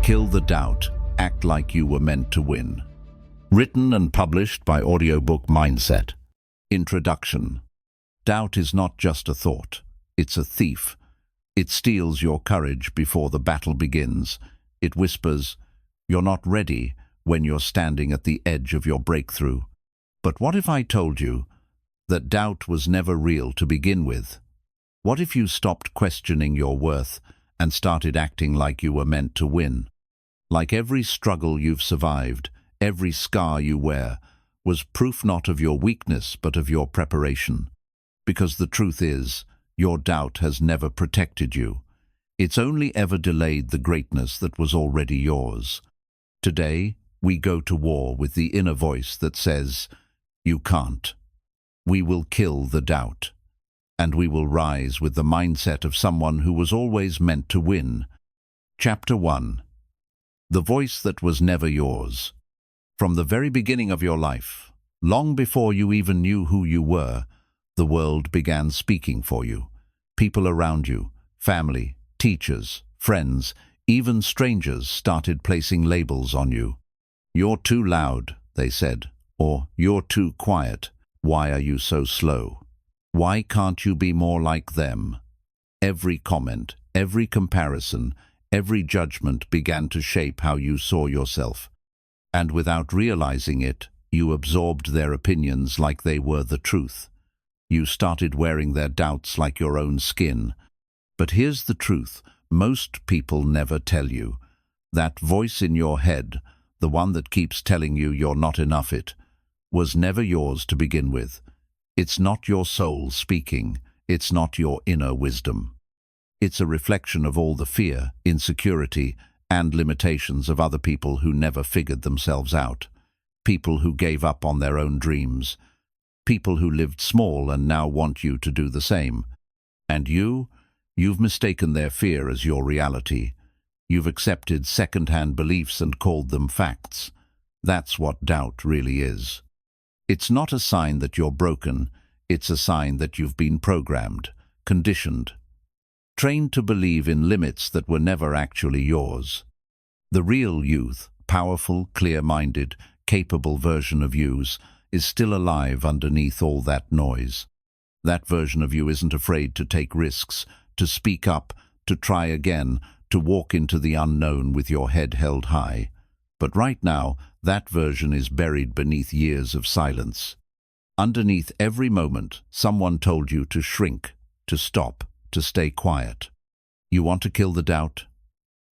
Kill the Doubt, Act Like You Were Meant to Win. Written and published by Audiobook Mindset. Introduction. Doubt is not just a thought. It's a thief. It steals your courage before the battle begins. It whispers, "You're not ready," when you're standing at the edge of your breakthrough. But what if I told you that doubt was never real to begin with? What if you stopped questioning your worth and started acting like you were meant to win? Like every struggle you've survived, every scar you wear, was proof not of your weakness but of your preparation. Because the truth is, your doubt has never protected you. It's only ever delayed the greatness that was already yours. Today, we go to war with the inner voice that says, "You can't." We will kill the doubt. And we will rise with the mindset of someone who was always meant to win. Chapter 1. The voice that was never yours. From the very beginning of your life, long before you even knew who you were, the world began speaking for you. People around you, family, teachers, friends, even strangers started placing labels on you. "You're too loud," they said, or "You're too quiet. Why are you so slow? Why can't you be more like them?" Every comment, every comparison, every judgment began to shape how you saw yourself. And without realizing it, you absorbed their opinions like they were the truth. You started wearing their doubts like your own skin. But here's the truth most people never tell you. That voice in your head, the one that keeps telling you you're not enough, it was never yours to begin with. It's not your soul speaking. It's not your inner wisdom. It's a reflection of all the fear, insecurity, and limitations of other people who never figured themselves out. People who gave up on their own dreams. People who lived small and now want you to do the same. And you've mistaken their fear as your reality. You've accepted second-hand beliefs and called them facts. That's what doubt really is. It's not a sign that you're broken. It's a sign that you've been programmed, conditioned, trained to believe in limits that were never actually yours. The real youth, powerful, clear-minded, capable version of you is still alive underneath all that noise. That version of you isn't afraid to take risks, to speak up, to try again, to walk into the unknown with your head held high. But right now, that version is buried beneath years of silence. Underneath every moment, someone told you to shrink, to stop, to stay quiet. You want to kill the doubt?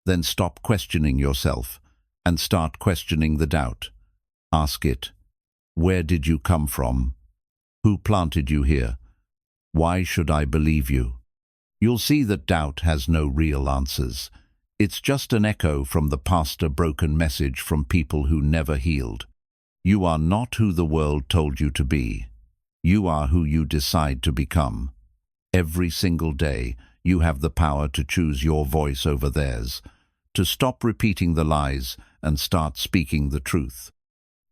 Then stop questioning yourself and start questioning the doubt. Ask it, where did you come from? Who planted you here? Why should I believe you? You'll see that doubt has no real answers. It's just an echo from the past, a broken message from people who never healed. You are not who the world told you to be. You are who you decide to become. Every single day, you have the power to choose your voice over theirs, to stop repeating the lies and start speaking the truth.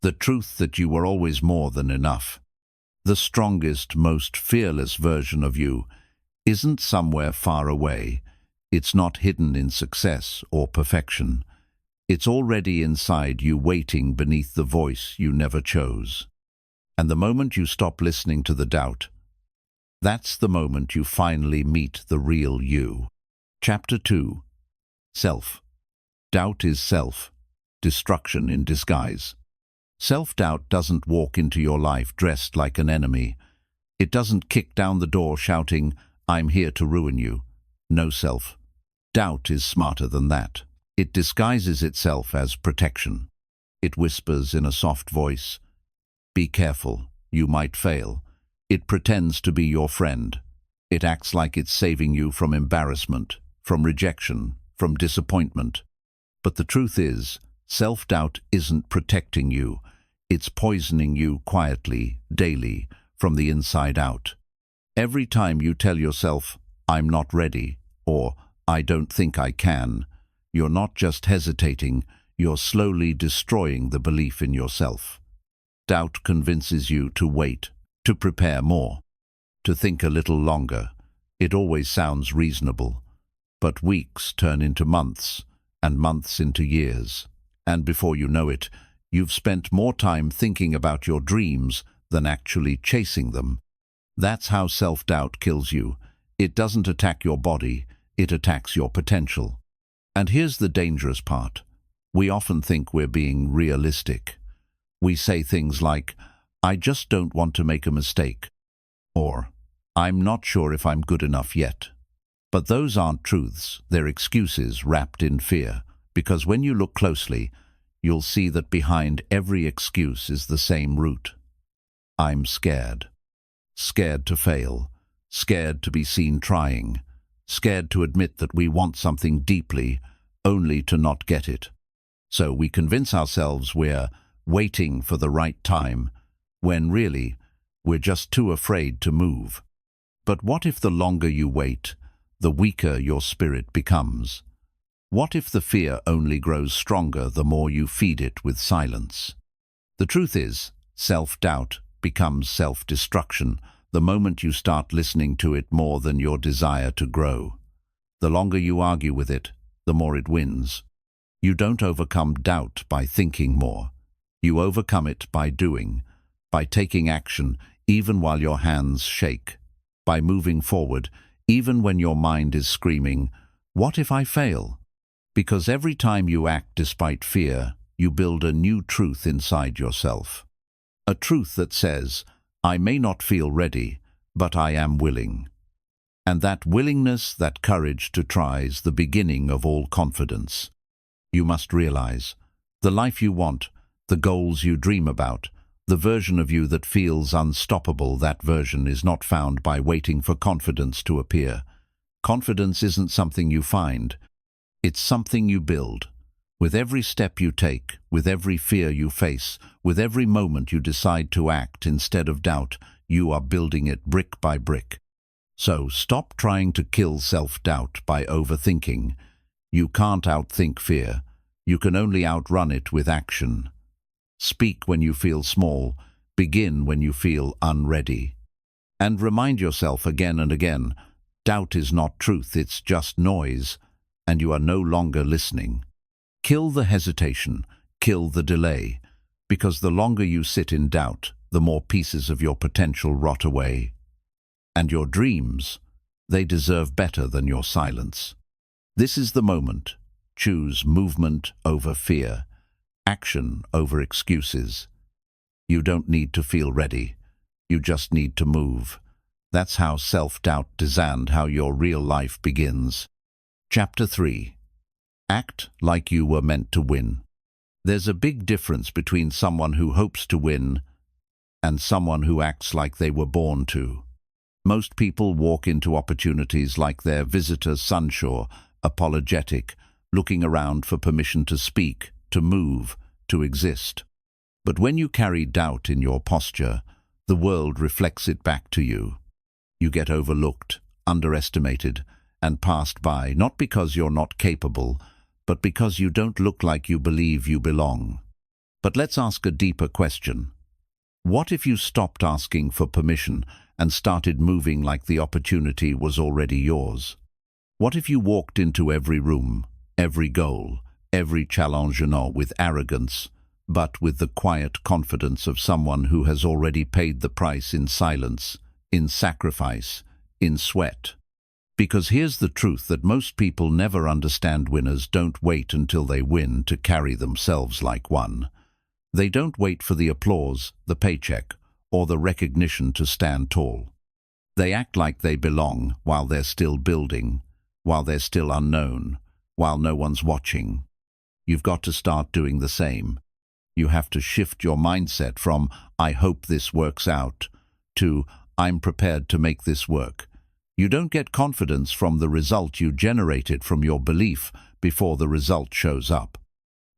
The truth that you were always more than enough. The strongest, most fearless version of you isn't somewhere far away. It's not hidden in success or perfection. It's already inside you, waiting beneath the voice you never chose. And the moment you stop listening to the doubt, that's the moment you finally meet the real you. Chapter 2. Self. Doubt is self. Destruction in disguise. Self-doubt doesn't walk into your life dressed like an enemy. It doesn't kick down the door shouting, "I'm here to ruin you." No, self-doubt is smarter than that. It disguises itself as protection. It whispers in a soft voice, "Be careful, you might fail." It pretends to be your friend. It acts like it's saving you from embarrassment, from rejection, from disappointment. But the truth is, self-doubt isn't protecting you. It's poisoning you quietly, daily, from the inside out. Every time you tell yourself, "I'm not ready," or "I don't think I can," you're not just hesitating, you're slowly destroying the belief in yourself. Doubt convinces you to wait, to prepare more, to think a little longer. It always sounds reasonable. But weeks turn into months, and months into years. And before you know it, you've spent more time thinking about your dreams than actually chasing them. That's how self-doubt kills you. It doesn't attack your body, it attacks your potential. And here's the dangerous part. We often think we're being realistic. We say things like, "I just don't want to make a mistake," or "I'm not sure if I'm good enough yet." But those aren't truths, they're excuses wrapped in fear, because when you look closely, you'll see that behind every excuse is the same root. I'm scared. Scared to fail. Scared to be seen trying. Scared to admit that we want something deeply, only to not get it. So we convince ourselves we're waiting for the right time, when really, we're just too afraid to move. But what if the longer you wait, the weaker your spirit becomes? What if the fear only grows stronger the more you feed it with silence? The truth is, self-doubt becomes self-destruction the moment you start listening to it more than your desire to grow. The longer you argue with it, the more it wins. You don't overcome doubt by thinking more. You overcome it by doing, by taking action even while your hands shake, by moving forward even when your mind is screaming, "What if I fail?" Because every time you act despite fear, you build a new truth inside yourself. A truth that says, "I may not feel ready, but I am willing." And that willingness, that courage to try is the beginning of all confidence. You must realize, the life you want, the goals you dream about, the version of you that feels unstoppable, that version is not found by waiting for confidence to appear. Confidence isn't something you find. It's something you build. With every step you take, with every fear you face, with every moment you decide to act instead of doubt, you are building it brick by brick. So stop trying to kill self-doubt by overthinking. You can't outthink fear. You can only outrun it with action. Speak when you feel small. Begin when you feel unready. And remind yourself again and again, doubt is not truth, it's just noise, and you are no longer listening. Kill the hesitation, kill the delay, because the longer you sit in doubt, the more pieces of your potential rot away. And your dreams, they deserve better than your silence. This is the moment. Choose movement over fear, action over excuses. You don't need to feel ready. You just need to move. That's how self-doubt dissolves, how your real life begins. Chapter 3. Act like you were meant to win. There's a big difference between someone who hopes to win and someone who acts like they were born to. Most people walk into opportunities like they're visitors sunshore, apologetic, looking around for permission to speak, to move, to exist. But when you carry doubt in your posture, the world reflects it back to you. You get overlooked, underestimated, and passed by, not because you're not capable, but because you don't look like you believe you belong. But let's ask a deeper question. What if you stopped asking for permission and started moving like the opportunity was already yours? What if you walked into every room, every goal, every challenge with arrogance, but with the quiet confidence of someone who has already paid the price in silence, in sacrifice, in sweat? Because here's the truth that most people never understand: winners don't wait until they win to carry themselves like one. They don't wait for the applause, the paycheck, or the recognition to stand tall. They act like they belong while they're still building, while they're still unknown, while no one's watching. You've got to start doing the same. You have to shift your mindset from "I hope this works out" to "I'm prepared to make this work." You don't get confidence from the result, you generate it from your belief before the result shows up.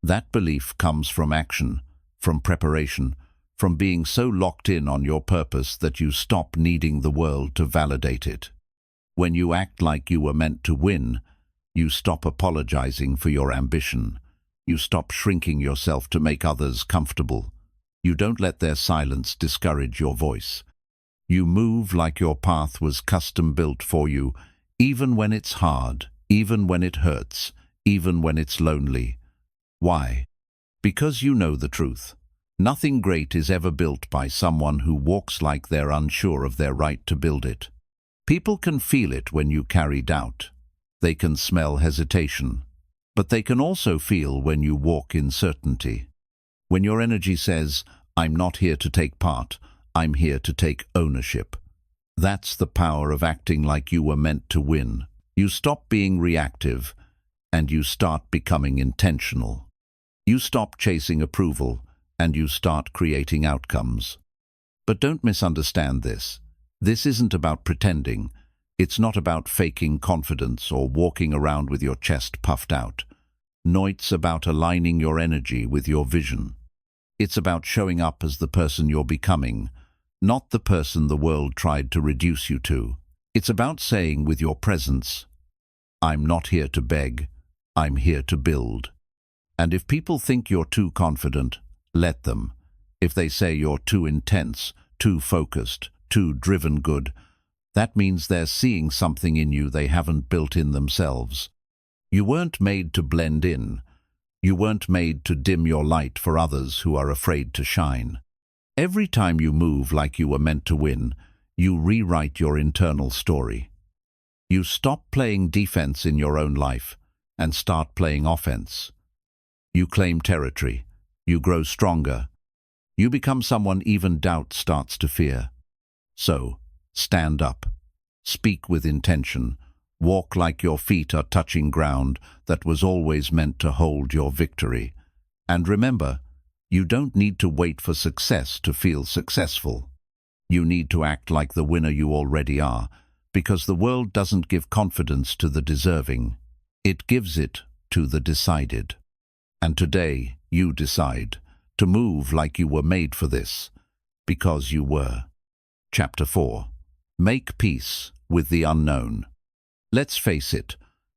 That belief comes from action, from preparation, from being so locked in on your purpose that you stop needing the world to validate it. When you act like you were meant to win, you stop apologizing for your ambition. You stop shrinking yourself to make others comfortable. You don't let their silence discourage your voice. You move like your path was custom built for you, even when it's hard, even when it hurts, even when it's lonely. Why? Because you know the truth. Nothing great is ever built by someone who walks like they're unsure of their right to build it. People can feel it when you carry doubt. They can smell hesitation. But they can also feel when you walk in certainty. When your energy says, "I'm not here to take part, I'm here to take ownership." That's the power of acting like you were meant to win. You stop being reactive, and you start becoming intentional. You stop chasing approval, and you start creating outcomes. But don't misunderstand this. This isn't about pretending. It's not about faking confidence or walking around with your chest puffed out. No, it's about aligning your energy with your vision. It's about showing up as the person you're becoming, not the person the world tried to reduce you to. It's about saying with your presence, "I'm not here to beg, I'm here to build." And if people think you're too confident, let them. If they say you're too intense, too focused, too driven, good, that means they're seeing something in you they haven't built in themselves. You weren't made to blend in. You weren't made to dim your light for others who are afraid to shine. Every time you move like you were meant to win, you rewrite your internal story. You stop playing defense in your own life and start playing offense. You claim territory. You grow stronger. You become someone even doubt starts to fear. So, stand up. Speak with intention. Walk like your feet are touching ground that was always meant to hold your victory. And remember, you don't need to wait for success to feel successful. You need to act like the winner you already are, because the world doesn't give confidence to the deserving. It gives it to the decided. And today, you decide to move like you were made for this, because you were. Chapter 4. Make peace with the unknown. Let's face it,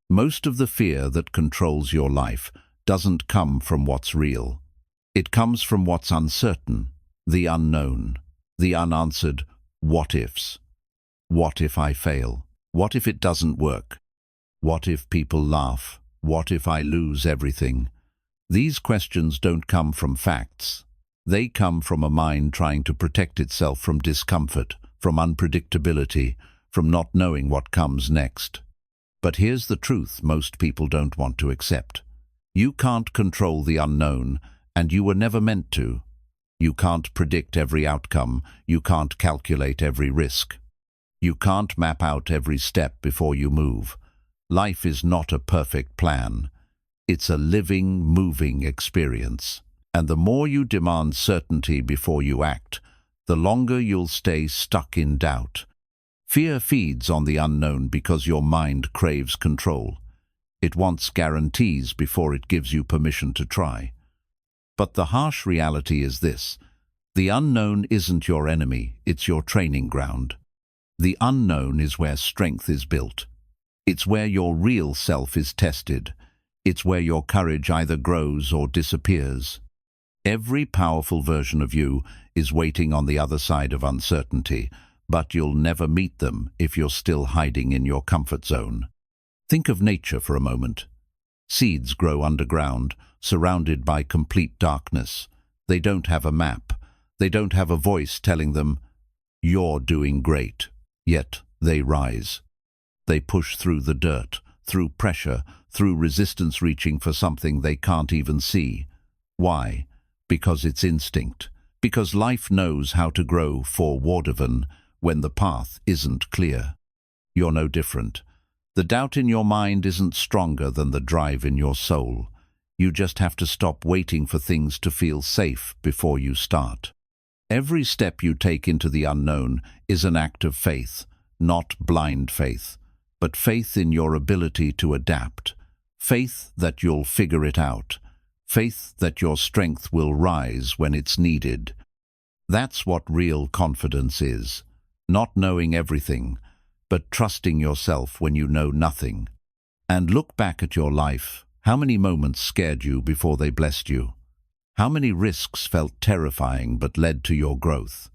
most of the fear that controls your life doesn't come from what's real. It comes from what's uncertain, the unknown, the unanswered what-ifs. What if I fail? What if it doesn't work? What if people laugh? What if I lose everything? These questions don't come from facts. They come from a mind trying to protect itself from discomfort, from unpredictability, from not knowing what comes next. But here's the truth most people don't want to accept. You can't control the unknown, and you were never meant to. You can't predict every outcome. You can't calculate every risk. You can't map out every step before you move. Life is not a perfect plan. It's a living, moving experience. And the more you demand certainty before you act, the longer you'll stay stuck in doubt. Fear feeds on the unknown because your mind craves control. It wants guarantees before it gives you permission to try. But the harsh reality is this: the unknown isn't your enemy, it's your training ground. The unknown is where strength is built. It's where your real self is tested. It's where your courage either grows or disappears. Every powerful version of you is waiting on the other side of uncertainty, but you'll never meet them if you're still hiding in your comfort zone. Think of nature for a moment. Seeds grow underground, surrounded by complete darkness. They don't have a map. They don't have a voice telling them, "You're doing great." Yet they rise. They push through the dirt, through pressure, through resistance, reaching for something they can't even see. Why? Because it's instinct. Because life knows how to grow forward when the path isn't clear. You're no different. The doubt in your mind isn't stronger than the drive in your soul. You just have to stop waiting for things to feel safe before you start. Every step you take into the unknown is an act of faith, not blind faith, but faith in your ability to adapt, faith that you'll figure it out, faith that your strength will rise when it's needed. That's what real confidence is, not knowing everything, but trusting yourself when you know nothing. And look back at your life. How many moments scared you before they blessed you? How many risks felt terrifying but led to your growth?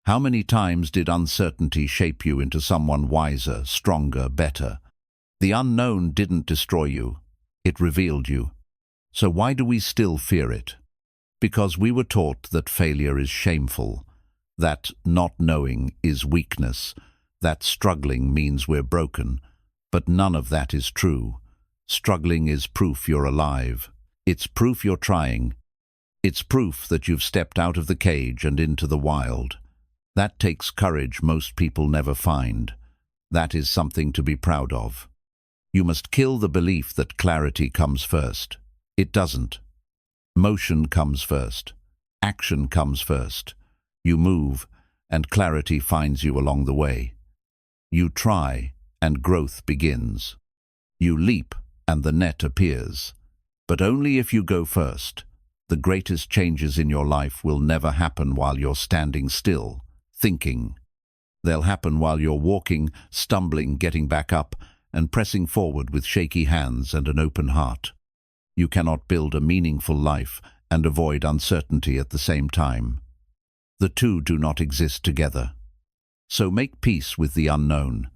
How many times did uncertainty shape you into someone wiser, stronger, better? The unknown didn't destroy you. It revealed you. So why do we still fear it? Because we were taught that failure is shameful, that not knowing is weakness, that struggling means we're broken. But none of that is true. Struggling is proof you're alive. It's proof you're trying. It's proof that you've stepped out of the cage and into the wild. That takes courage most people never find. That is something to be proud of. You must kill the belief that clarity comes first. It doesn't. Motion comes first. Action comes first. You move, and clarity finds you along the way. You try, and growth begins. You leap, and the net appears. But only if you go first. The greatest changes in your life will never happen while you're standing still, thinking. They'll happen while you're walking, stumbling, getting back up, and pressing forward with shaky hands and an open heart. You cannot build a meaningful life and avoid uncertainty at the same time. The two do not exist together. So make peace with the unknown.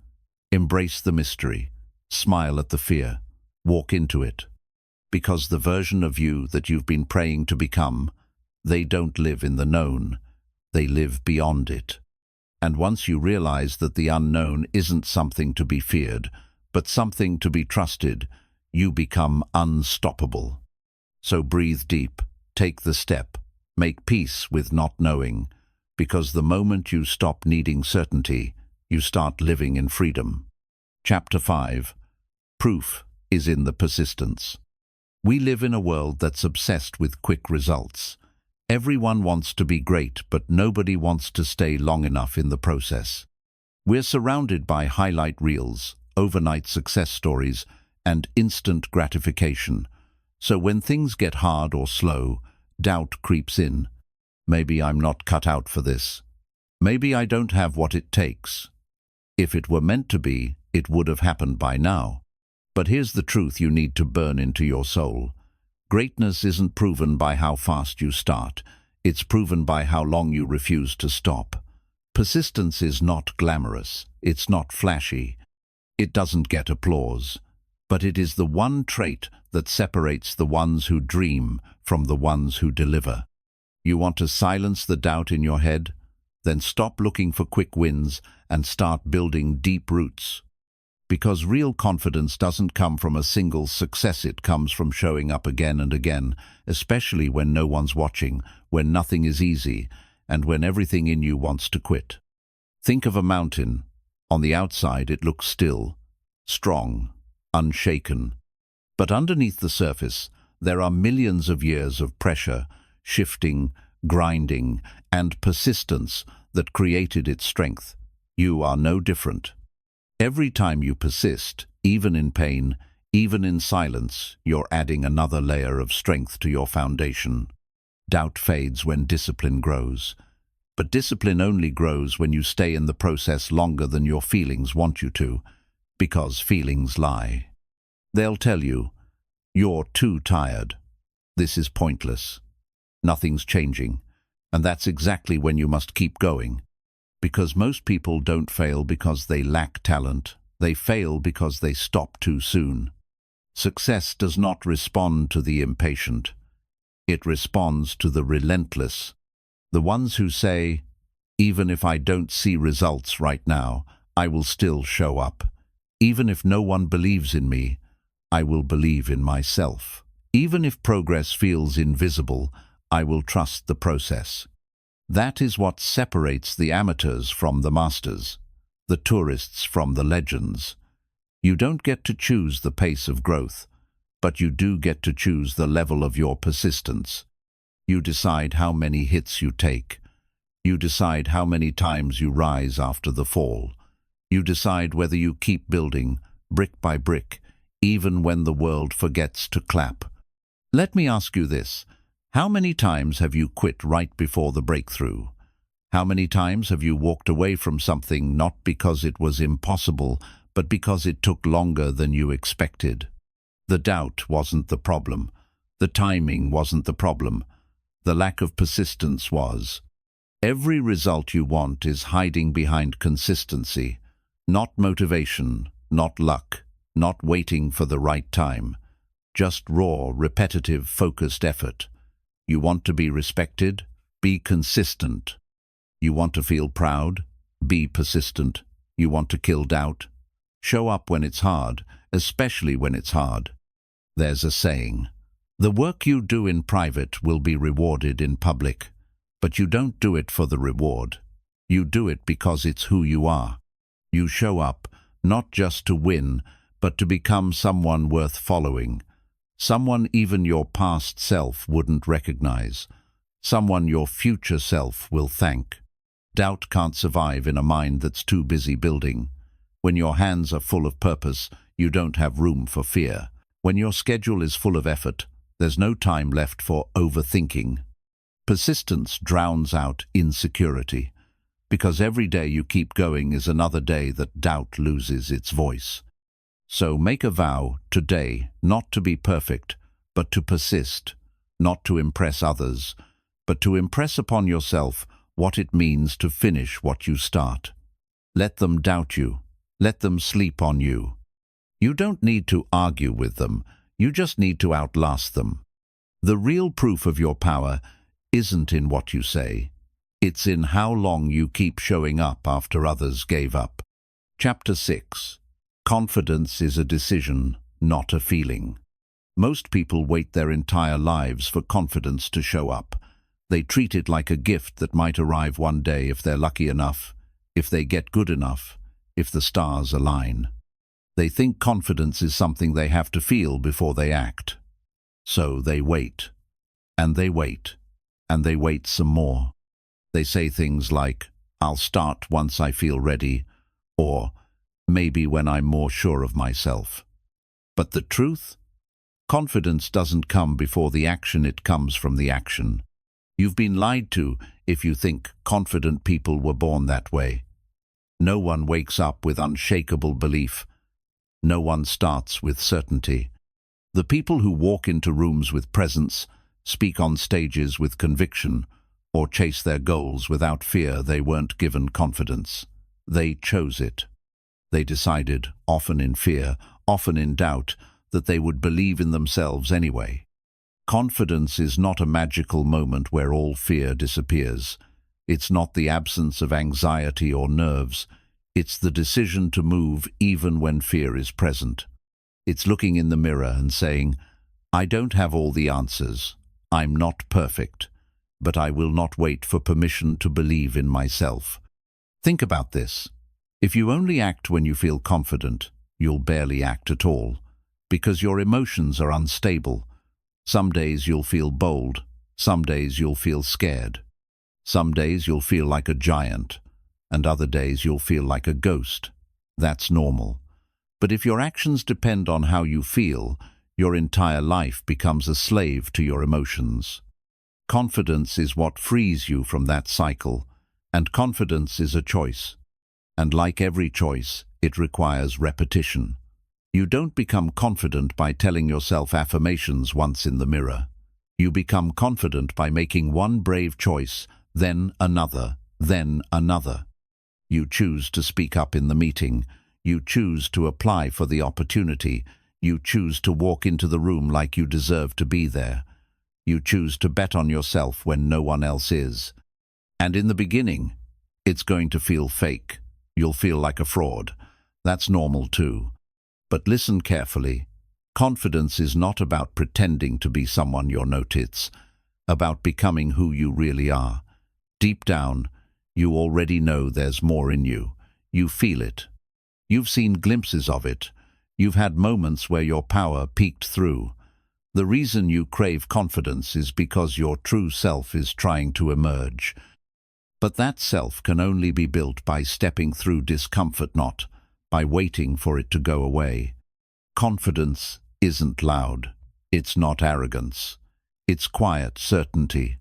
Embrace the mystery. Smile at the fear. Walk into it. Because the version of you that you've been praying to become, they don't live in the known. They live beyond it. And once you realize that the unknown isn't something to be feared, but something to be trusted, you become unstoppable. So breathe deep, take the step, make peace with not knowing, because the moment you stop needing certainty, you start living in freedom. Chapter 5. Proof is in the persistence. We live in a world that's obsessed with quick results. Everyone wants to be great, but nobody wants to stay long enough in the process. We're surrounded by highlight reels, overnight success stories, and instant gratification. So when things get hard or slow, doubt creeps in. Maybe I'm not cut out for this. Maybe I don't have what it takes. If it were meant to be, it would have happened by now. But here's the truth you need to burn into your soul. Greatness isn't proven by how fast you start. It's proven by how long you refuse to stop. Persistence is not glamorous. It's not flashy. It doesn't get applause. But it is the one trait that separates the ones who dream from the ones who deliver. You want to silence the doubt in your head? Then stop looking for quick wins and start building deep roots. Because real confidence doesn't come from a single success, it comes from showing up again and again, especially when no one's watching, when nothing is easy, and when everything in you wants to quit. Think of a mountain. On the outside it looks still, strong, unshaken. But underneath the surface, there are millions of years of pressure, shifting, grinding, and persistence that created its strength. You are no different. Every time you persist, even in pain, even in silence, you're adding another layer of strength to your foundation. Doubt fades when discipline grows. But discipline only grows when you stay in the process longer than your feelings want you to, because feelings lie. They'll tell you, you're too tired. This is pointless. Nothing's changing. And that's exactly when you must keep going. Because most people don't fail because they lack talent. They fail because they stop too soon. Success does not respond to the impatient. It responds to the relentless. The ones who say, even if I don't see results right now, I will still show up. Even if no one believes in me, I will believe in myself. Even if progress feels invisible, I will trust the process. That is what separates the amateurs from the masters, the tourists from the legends. You don't get to choose the pace of growth, but you do get to choose the level of your persistence. You decide how many hits you take. You decide how many times you rise after the fall. You decide whether you keep building, brick by brick, even when the world forgets to clap. Let me ask you this. How many times have you quit right before the breakthrough? How many times have you walked away from something not because it was impossible, but because it took longer than you expected? The doubt wasn't the problem. The timing wasn't the problem. The lack of persistence was. Every result you want is hiding behind consistency, not motivation, not luck, not waiting for the right time. just raw, repetitive, focused effort. You want to be respected? Be consistent. You want to feel proud? Be persistent. You want to kill doubt? Show up when it's hard, especially when it's hard. There's a saying, the work you do in private will be rewarded in public, but you don't do it for the reward. You do it because it's who you are. You show up, not just to win, but to become someone worth following. Someone even your past self wouldn't recognize. Someone your future self will thank. Doubt can't survive in a mind that's too busy building. When your hands are full of purpose, you don't have room for fear. When your schedule is full of effort, there's no time left for overthinking. Persistence drowns out insecurity, because every day you keep going is another day that doubt loses its voice. So make a vow today not to be perfect, but to persist, not to impress others, but to impress upon yourself what it means to finish what you start. Let them doubt you. Let them sleep on you. You don't need to argue with them. You just need to outlast them. The real proof of your power isn't in what you say. It's in how long you keep showing up after others gave up. Chapter 6. Confidence is a decision, not a feeling. Most people wait their entire lives for confidence to show up. They treat it like a gift that might arrive one day if they're lucky enough, if they get good enough, if the stars align. They think confidence is something they have to feel before they act. So they wait, and they wait, and they wait some more. They say things like, I'll start once I feel ready, or maybe when I'm more sure of myself. But the truth? Confidence doesn't come before the action, it comes from the action. You've been lied to if you think confident people were born that way. No one wakes up with unshakable belief. No one starts with certainty. The people who walk into rooms with presence, speak on stages with conviction, or chase their goals without fear, they weren't given confidence. They chose it. They decided, often in fear, often in doubt, that they would believe in themselves anyway. Confidence is not a magical moment where all fear disappears. It's not the absence of anxiety or nerves. It's the decision to move even when fear is present. It's looking in the mirror and saying, I don't have all the answers. I'm not perfect, but I will not wait for permission to believe in myself. Think about this. If you only act when you feel confident, you'll barely act at all, because your emotions are unstable. Some days you'll feel bold, some days you'll feel scared. Some days you'll feel like a giant, and other days you'll feel like a ghost. That's normal. But if your actions depend on how you feel, your entire life becomes a slave to your emotions. Confidence is what frees you from that cycle, and confidence is a choice. And like every choice, it requires repetition. You don't become confident by telling yourself affirmations once in the mirror. You become confident by making one brave choice, then another, then another. You choose to speak up in the meeting. You choose to apply for the opportunity. You choose to walk into the room like you deserve to be there. You choose to bet on yourself when no one else is. And in the beginning, it's going to feel fake. You'll feel like a fraud. That's normal too. But listen carefully. Confidence is not about pretending to be someone you're not. It's about becoming who you really are. Deep down, you already know there's more in you. You feel it. You've seen glimpses of it. You've had moments where your power peeked through. The reason you crave confidence is because your true self is trying to emerge. But that self can only be built by stepping through discomfort, not by waiting for it to go away. Confidence isn't loud. It's not arrogance. It's quiet certainty.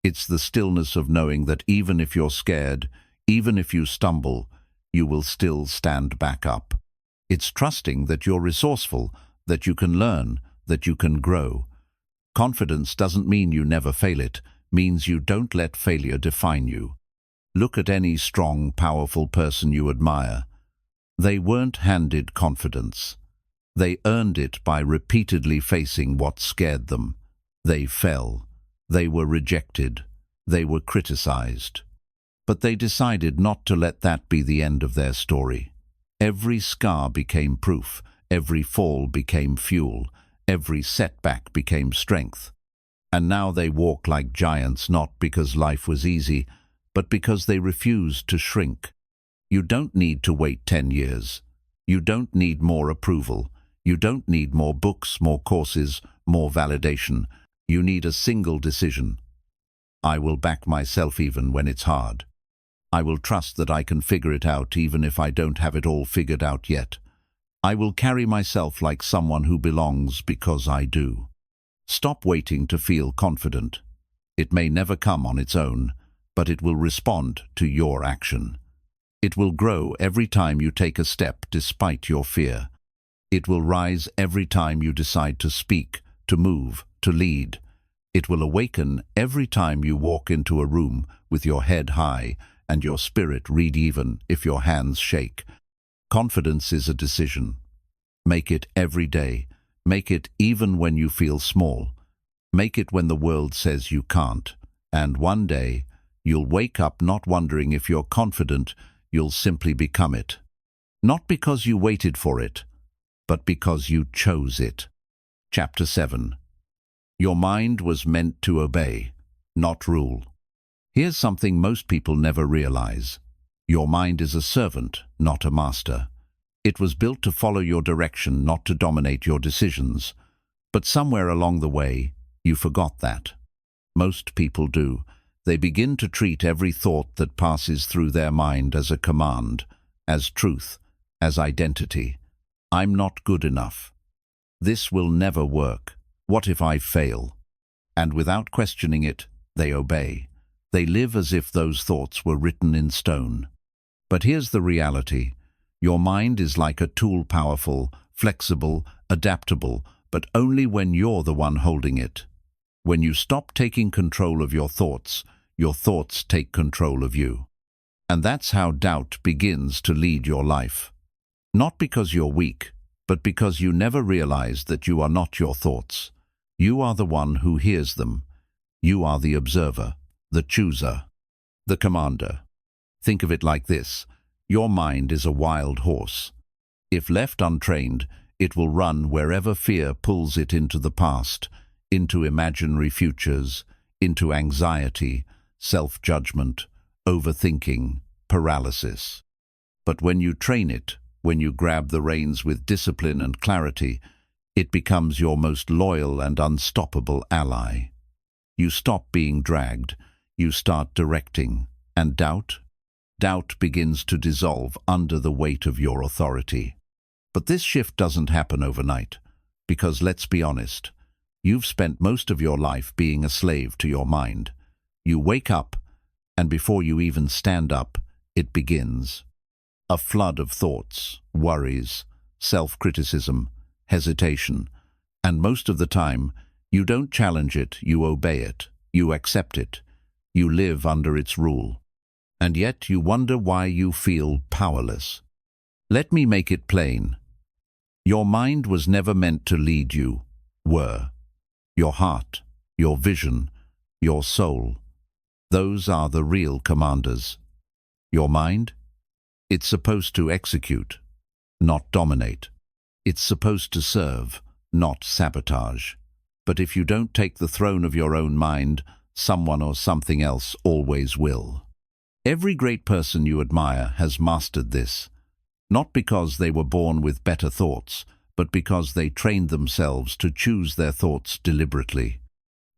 It's the stillness of knowing that even if you're scared, even if you stumble, you will still stand back up. It's trusting that you're resourceful, that you can learn, that you can grow. Confidence doesn't mean you never fail, it means you don't let failure define you. Look at any strong, powerful person you admire. They weren't handed confidence. They earned it by repeatedly facing what scared them. They fell. They were rejected. They were criticized. But they decided not to let that be the end of their story. Every scar became proof. Every fall became fuel. Every setback became strength. And now they walk like giants, not because life was easy, but because they refused to shrink. You don't need to wait 10 years. You don't need more approval. You don't need more books, more courses, more validation. You need a single decision. I will back myself even when it's hard. I will trust that I can figure it out even if I don't have it all figured out yet. I will carry myself like someone who belongs because I do. Stop waiting to feel confident. It may never come on its own, but it will respond to your action. It will grow every time you take a step despite your fear. It will rise every time you decide to speak, to move, to lead. It will awaken every time you walk into a room with your head high and your spirit read even if your hands shake. Confidence is a decision. Make it every day. Make it even when you feel small. Make it when the world says you can't. And one day, you'll wake up not wondering if you're confident, you'll simply become it. Not because you waited for it, but because you chose it. Chapter 7. Your mind was meant to obey, not rule. Here's something most people never realize. Your mind is a servant, not a master. It was built to follow your direction, not to dominate your decisions. But somewhere along the way, you forgot that. Most people do. They begin to treat every thought that passes through their mind as a command, as truth, as identity. I'm not good enough. This will never work. What if I fail? And without questioning it, they obey. They live as if those thoughts were written in stone. But here's the reality. Your mind is like a tool, powerful, flexible, adaptable, but only when you're the one holding it. When you stop taking control of your thoughts take control of you. And that's how doubt begins to lead your life. Not because you're weak, but because you never realized that you are not your thoughts. You are the one who hears them. You are the observer, the chooser, the commander. Think of it like this. Your mind is a wild horse. If left untrained, it will run wherever fear pulls it into the past, into imaginary futures, into anxiety, self-judgment, overthinking, paralysis. But when you train it, when you grab the reins with discipline and clarity, it becomes your most loyal and unstoppable ally. You stop being dragged, you start directing, and doubt begins to dissolve under the weight of your authority. But this shift doesn't happen overnight, because let's be honest, you've spent most of your life being a slave to your mind. You wake up, and before you even stand up, it begins. A flood of thoughts, worries, self-criticism, hesitation, and most of the time, you don't challenge it, you obey it, you accept it, you live under its rule. And yet you wonder why you feel powerless. Let me make it plain. Your mind was never meant to lead you, your heart, your vision, your soul. Those are the real commanders. Your mind? It's supposed to execute, not dominate. It's supposed to serve, not sabotage. But if you don't take the throne of your own mind, someone or something else always will. Every great person you admire has mastered this, not because they were born with better thoughts, but because they trained themselves to choose their thoughts deliberately.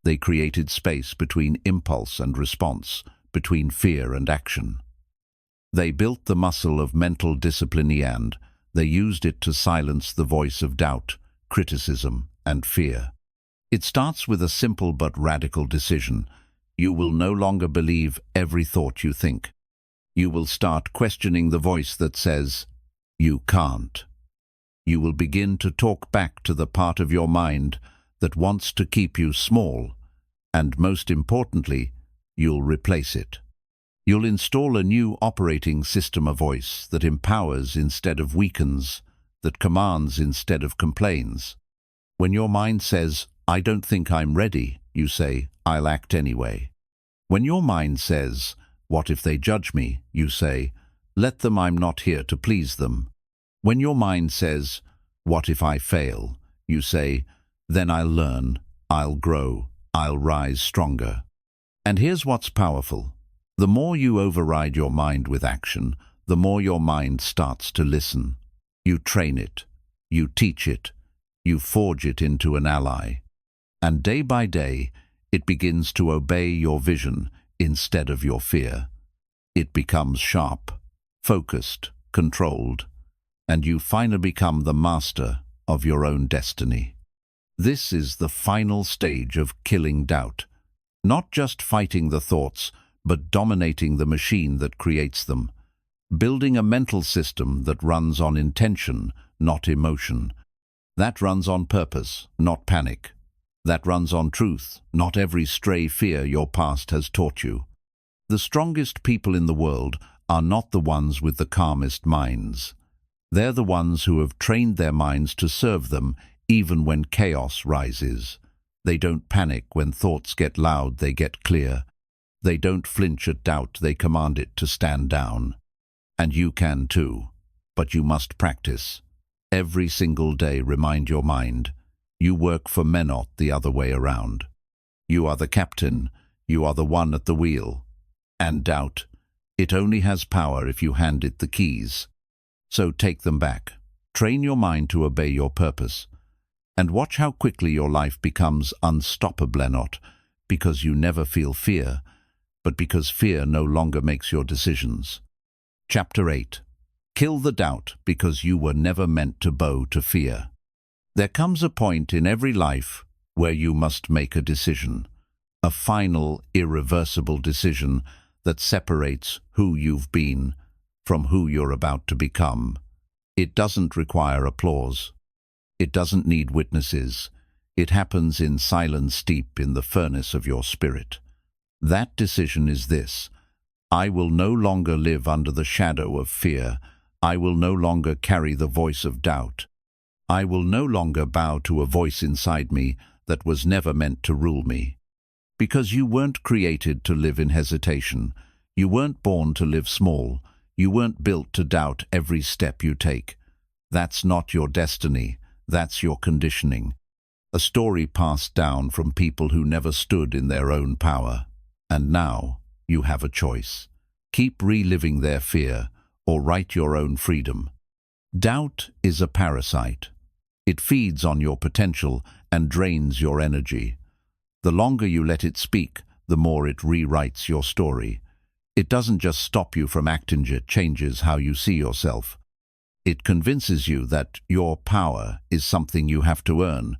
They created space between impulse and response, between fear and action. They built the muscle of mental discipline and they used it to silence the voice of doubt, criticism, and fear. It starts with a simple but radical decision. You will no longer believe every thought you think. You will start questioning the voice that says, "You can't." You will begin to talk back to the part of your mind that wants to keep you small, and most importantly, you'll replace it. You'll install a new operating system of voice that empowers instead of weakens, that commands instead of complains. When your mind says, "I don't think I'm ready," you say, "I'll act anyway." When your mind says, "What if they judge me?" you say, "Let them, I'm not here to please them." When your mind says, "What if I fail?" you say, "Then I'll learn, I'll grow, I'll rise stronger." And here's what's powerful. The more you override your mind with action, the more your mind starts to listen. You train it, you teach it, you forge it into an ally. And day by day, it begins to obey your vision instead of your fear. It becomes sharp, focused, controlled, and you finally become the master of your own destiny. This is the final stage of killing doubt. Not just fighting the thoughts, but dominating the machine that creates them. Building a mental system that runs on intention, not emotion. That runs on purpose, not panic. That runs on truth, not every stray fear your past has taught you. The strongest people in the world are not the ones with the calmest minds. They're the ones who have trained their minds to serve them even when chaos rises. They don't panic when thoughts get loud, they get clear. They don't flinch at doubt, they command it to stand down. And you can too, but you must practice. Every single day remind your mind, you work for men, not the other way around. You are the captain, you are the one at the wheel. And doubt, it only has power if you hand it the keys. So take them back. Train your mind to obey your purpose. And watch how quickly your life becomes unstoppable, not because you never feel fear, but because fear no longer makes your decisions. Chapter 8. Kill the doubt because you were never meant to bow to fear. There comes a point in every life where you must make a decision, a final, irreversible decision that separates who you've been from who you're about to become. It doesn't require applause. It doesn't need witnesses. It happens in silence deep in the furnace of your spirit. That decision is this: I will no longer live under the shadow of fear. I will no longer carry the voice of doubt. I will no longer bow to a voice inside me that was never meant to rule me. Because you weren't created to live in hesitation. You weren't born to live small. You weren't built to doubt every step you take. That's not your destiny. That's your conditioning. A story passed down from people who never stood in their own power. And now you have a choice. Keep reliving their fear or write your own freedom. Doubt is a parasite. It feeds on your potential and drains your energy. The longer you let it speak, the more it rewrites your story. It doesn't just stop you from acting, it changes how you see yourself. It convinces you that your power is something you have to earn,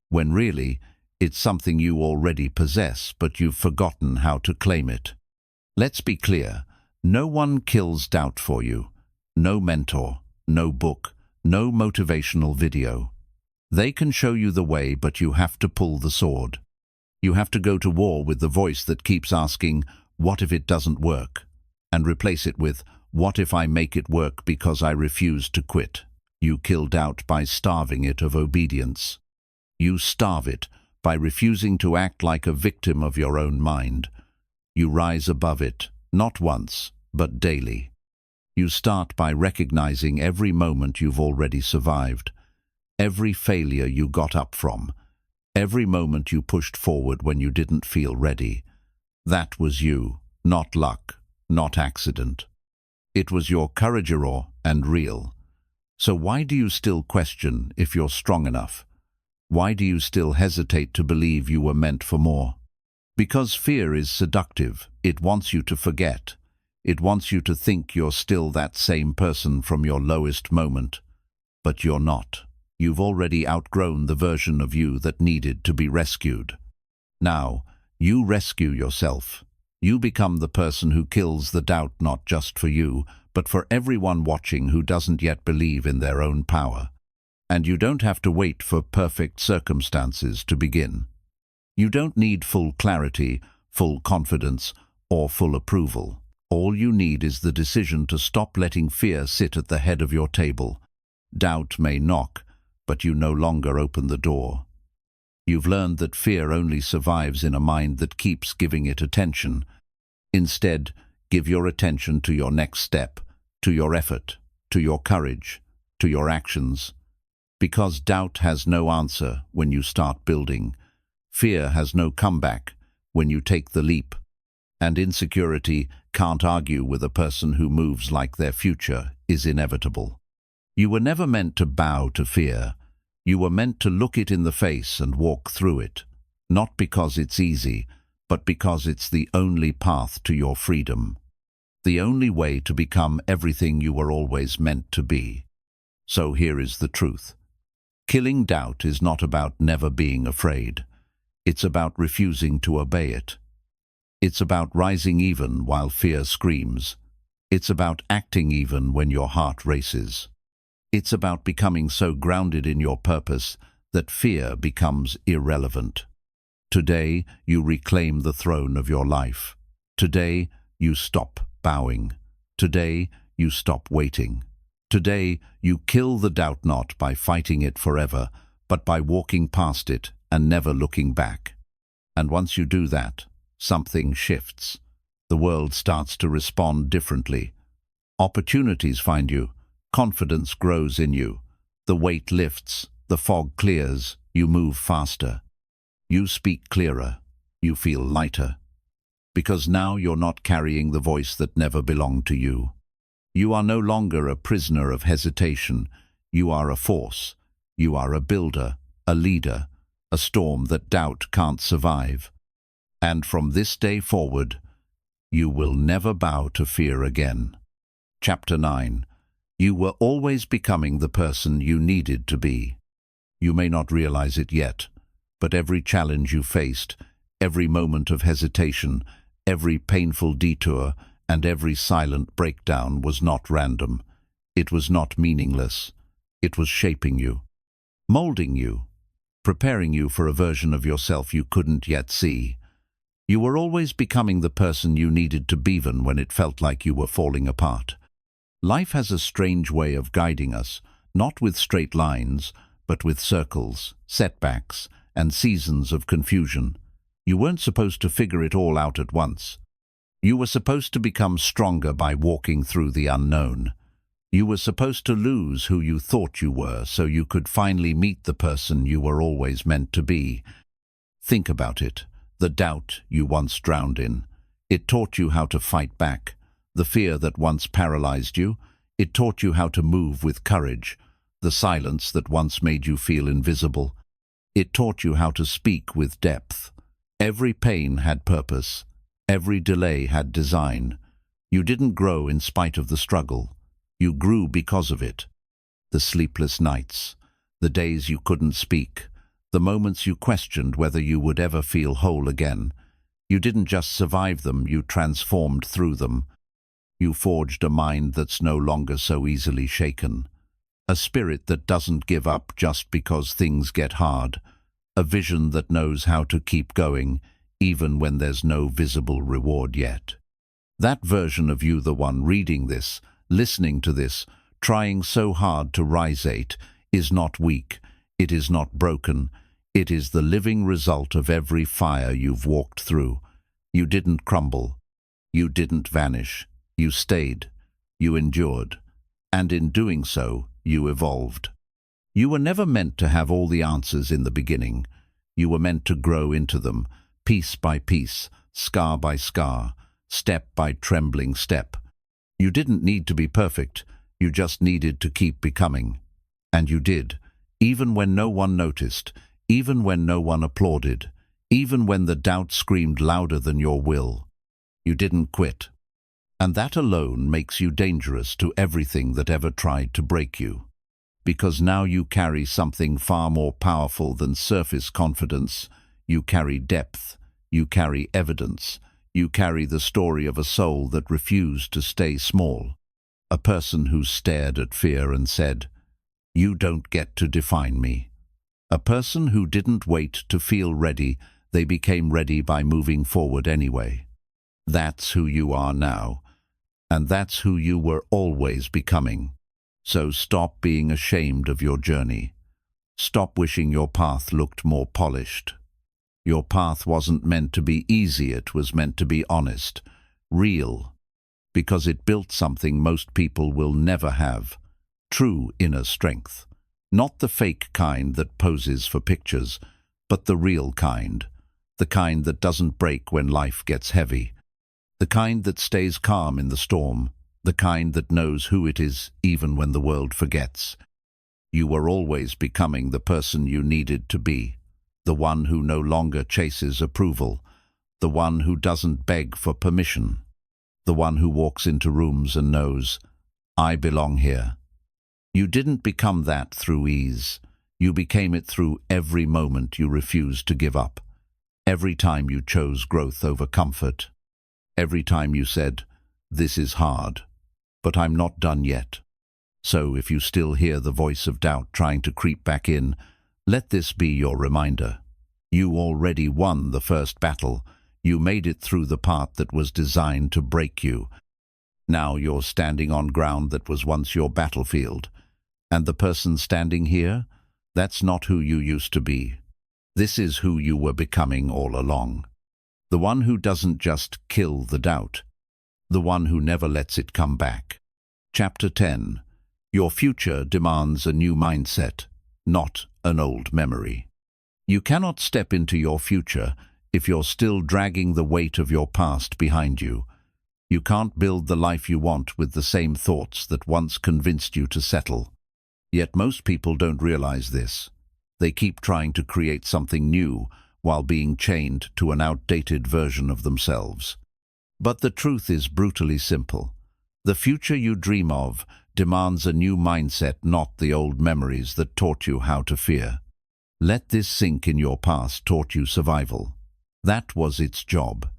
when really it's something you already possess, but you've forgotten how to claim it. Let's be clear, no one kills doubt for you. No mentor, no book, no motivational video. They can show you the way, but you have to pull the sword. You have to go to war with the voice that keeps asking, "What if it doesn't work?" and replace it with, "What if I make it work because I refuse to quit?" You kill doubt by starving it of obedience. You starve it by refusing to act like a victim of your own mind. You rise above it, not once, but daily. You start by recognizing every moment you've already survived, every failure you got up from, every moment you pushed forward when you didn't feel ready. That was you, not luck, not accident. It was your courage, raw and real. So why do you still question if you're strong enough? Why do you still hesitate to believe you were meant for more? Because fear is seductive. It wants you to forget. It wants you to think you're still that same person from your lowest moment. But you're not. You've already outgrown the version of you that needed to be rescued. Now, you rescue yourself. You become the person who kills the doubt, not just for you, but for everyone watching who doesn't yet believe in their own power. And you don't have to wait for perfect circumstances to begin. You don't need full clarity, full confidence, or full approval. All you need is the decision to stop letting fear sit at the head of your table Doubt may knock, but you no longer open the door. You've learned that fear only survives in a mind that keeps giving it attention. Instead, give your attention to your next step, to your effort, to your courage, to your actions. Because doubt has no answer when you start building. Fear has no comeback when you take the leap. And insecurity can't argue with a person who moves like their future is inevitable. You were never meant to bow to fear. You were meant to look it in the face and walk through it, not because it's easy, but because it's the only path to your freedom. The only way to become everything you were always meant to be. So here is the truth. Killing doubt is not about never being afraid. It's about refusing to obey it. It's about rising even while fear screams. It's about acting even when your heart races. It's about becoming so grounded in your purpose that fear becomes irrelevant. Today, you reclaim the throne of your life. Today, you stop bowing. Today, you stop waiting. Today, you kill the doubt not by fighting it forever, but by walking past it and never looking back. And once you do that, something shifts. The world starts to respond differently. Opportunities find you. Confidence grows in you. The weight lifts. The fog clears. You move faster. You speak clearer. You feel lighter. Because now you're not carrying the voice that never belonged to you. You are no longer a prisoner of hesitation. You are a force. You are a builder, a leader, a storm that doubt can't survive. And from this day forward, you will never bow to fear again. Chapter 9. You were always becoming the person you needed to be. You may not realize it yet, but every challenge you faced, every moment of hesitation, every painful detour, and every silent breakdown was not random. It was not meaningless. It was shaping you, molding you, preparing you for a version of yourself you couldn't yet see. You were always becoming the person you needed to be even when it felt like you were falling apart. Life has a strange way of guiding us, not with straight lines, but with circles, setbacks, and seasons of confusion. You weren't supposed to figure it all out at once. You were supposed to become stronger by walking through the unknown. You were supposed to lose who you thought you were so you could finally meet the person you were always meant to be. Think about it. The doubt you once drowned in. It taught you how to fight back. The fear that once paralyzed you. It taught you how to move with courage. The silence that once made you feel invisible. It taught you how to speak with depth. Every pain had purpose. Every delay had design. You didn't grow in spite of the struggle. You grew because of it. The sleepless nights, the days you couldn't speak, the moments you questioned whether you would ever feel whole again. You didn't just survive them, you transformed through them. You forged a mind that's no longer so easily shaken. A spirit that doesn't give up just because things get hard. A vision that knows how to keep going, even when there's no visible reward yet. That version of you, the one reading this, listening to this, trying so hard to risate, is not weak, it is not broken, it is the living result of every fire you've walked through. You didn't crumble, you didn't vanish, you stayed, you endured, and in doing so, you evolved. You were never meant to have all the answers in the beginning. You were meant to grow into them, piece by piece, scar by scar, step by trembling step. You didn't need to be perfect, you just needed to keep becoming. And you did, even when no one noticed, even when no one applauded, even when the doubt screamed louder than your will. You didn't quit. And that alone makes you dangerous to everything that ever tried to break you. Because now you carry something far more powerful than surface confidence. You carry depth, you carry evidence, you carry the story of a soul that refused to stay small. A person who stared at fear and said, "You don't get to define me." A person who didn't wait to feel ready, they became ready by moving forward anyway. That's who you are now, and that's who you were always becoming. So stop being ashamed of your journey. Stop wishing your path looked more polished. Your path wasn't meant to be easy, it was meant to be honest, real, because it built something most people will never have: true inner strength. Not the fake kind that poses for pictures, but the real kind. The kind that doesn't break when life gets heavy. The kind that stays calm in the storm. The kind that knows who it is even when the world forgets. You were always becoming the person you needed to be. The one who no longer chases approval. The one who doesn't beg for permission. The one who walks into rooms and knows, I belong here. You didn't become that through ease. You became it through every moment you refused to give up. Every time you chose growth over comfort. Every time you said, this is hard, but I'm not done yet. So if you still hear the voice of doubt trying to creep back in, let this be your reminder. You already won the first battle. You made it through the part that was designed to break you. Now you're standing on ground that was once your battlefield. And the person standing here, that's not who you used to be. This is who you were becoming all along. The one who doesn't just kill the doubt. The one who never lets it come back. Chapter 10. Your future demands a new mindset, not an old memory. You cannot step into your future if you're still dragging the weight of your past behind you. You can't build the life you want with the same thoughts that once convinced you to settle. Yet most people don't realize this. They keep trying to create something new while being chained to an outdated version of themselves. But the truth is brutally simple. The future you dream of demands a new mindset, not the old memories that taught you how to fear. Let this sink in. Your past taught you survival. That was its job.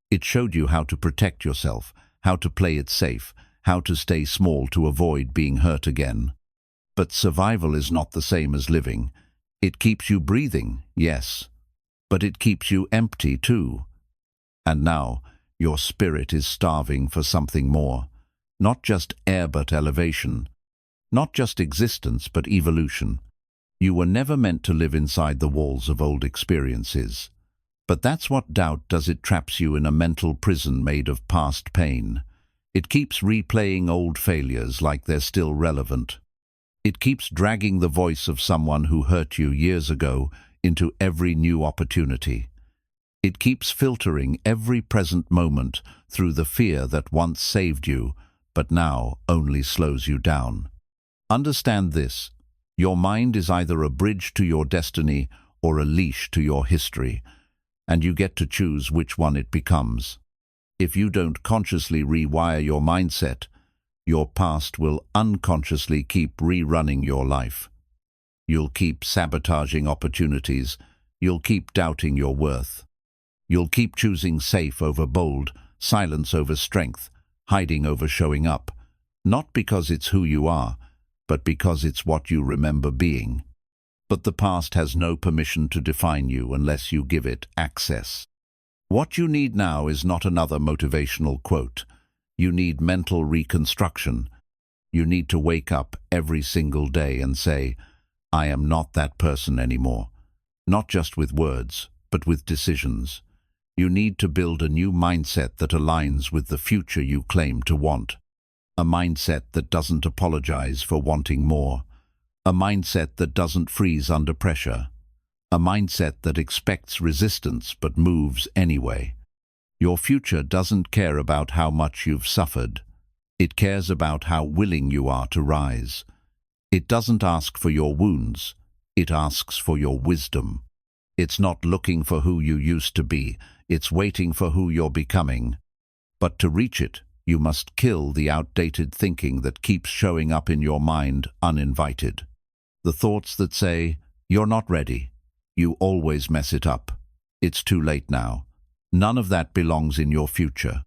It showed you how to protect yourself, how to play it safe, how to stay small to avoid being hurt again. But survival is not the same as living. It keeps you breathing, yes, but it keeps you empty too. And now, your spirit is starving for something more. Not just air but elevation. Not just existence but evolution. You were never meant to live inside the walls of old experiences. But that's what doubt does. It traps you in a mental prison made of past pain. It keeps replaying old failures like they're still relevant. It keeps dragging the voice of someone who hurt you years ago into every new opportunity. It keeps filtering every present moment through the fear that once saved you, but now only slows you down. Understand this. Your mind is either a bridge to your destiny or a leash to your history, and you get to choose which one it becomes. If you don't consciously rewire your mindset, your past will unconsciously keep rerunning your life. You'll keep sabotaging opportunities. You'll keep doubting your worth. You'll keep choosing safe over bold, silence over strength, hiding over showing up. Not because it's who you are, but because it's what you remember being. But the past has no permission to define you unless you give it access. What you need now is not another motivational quote. You need mental reconstruction. You need to wake up every single day and say, I am not that person anymore. Not just with words, but with decisions. You need to build a new mindset that aligns with the future you claim to want. A mindset that doesn't apologize for wanting more. A mindset that doesn't freeze under pressure. A mindset that expects resistance but moves anyway. Your future doesn't care about how much you've suffered. It cares about how willing you are to rise. It doesn't ask for your wounds. It asks for your wisdom. It's not looking for who you used to be. It's waiting for who you're becoming. But to reach it, you must kill the outdated thinking that keeps showing up in your mind uninvited. The thoughts that say, you're not ready. You always mess it up. It's too late now. None of that belongs in your future.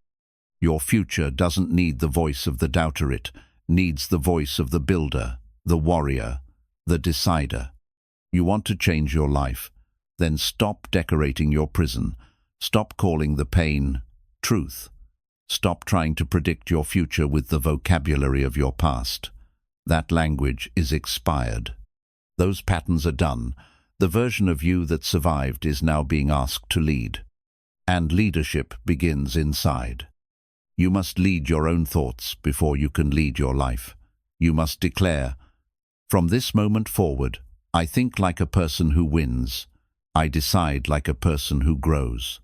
Your future doesn't need the voice of the doubter. It needs the voice of the builder, the warrior, the decider. You want to change your life? Then stop decorating your prison. Stop calling the pain truth. Stop trying to predict your future with the vocabulary of your past. That language is expired. Those patterns are done. The version of you that survived is now being asked to lead. And leadership begins inside. You must lead your own thoughts before you can lead your life. You must declare, "From this moment forward, I think like a person who wins. I decide like a person who grows.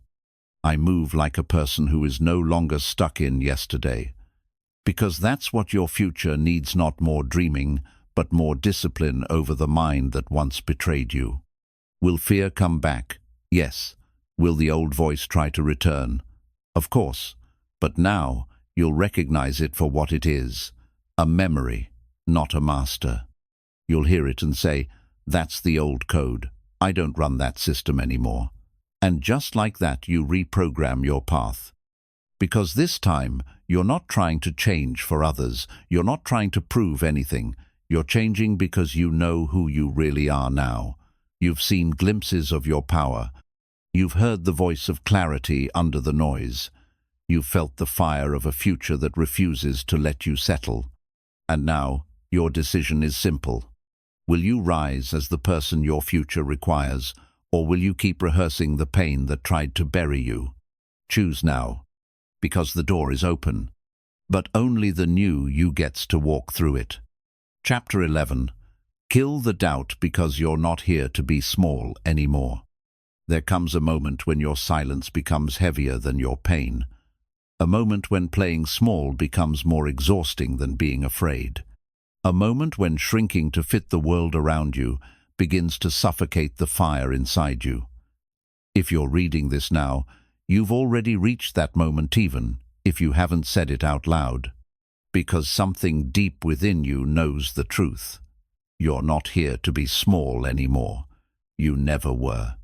I move like a person who is no longer stuck in yesterday." Because that's what your future needs, not more dreaming, but more discipline over the mind that once betrayed you. Will fear come back? Yes. Will the old voice try to return? Of course. But now you'll recognize it for what it is, a memory, not a master. You'll hear it and say, "That's the old code. I don't run that system anymore." And just like that, you reprogram your path. Because this time, you're not trying to change for others. You're not trying to prove anything. You're changing because you know who you really are now. You've seen glimpses of your power. You've heard the voice of clarity under the noise. You've felt the fire of a future that refuses to let you settle. And now, your decision is simple. Will you rise as the person your future requires, or will you keep rehearsing the pain that tried to bury you? Choose now, because the door is open, but only the new you gets to walk through it. Chapter 11. Kill the doubt, because you're not here to be small anymore. There comes a moment when your silence becomes heavier than your pain. A moment when playing small becomes more exhausting than being afraid. A moment when shrinking to fit the world around you begins to suffocate the fire inside you. If you're reading this now, you've already reached that moment, even if you haven't said it out loud. Because something deep within you knows the truth. You're not here to be small anymore. You never were.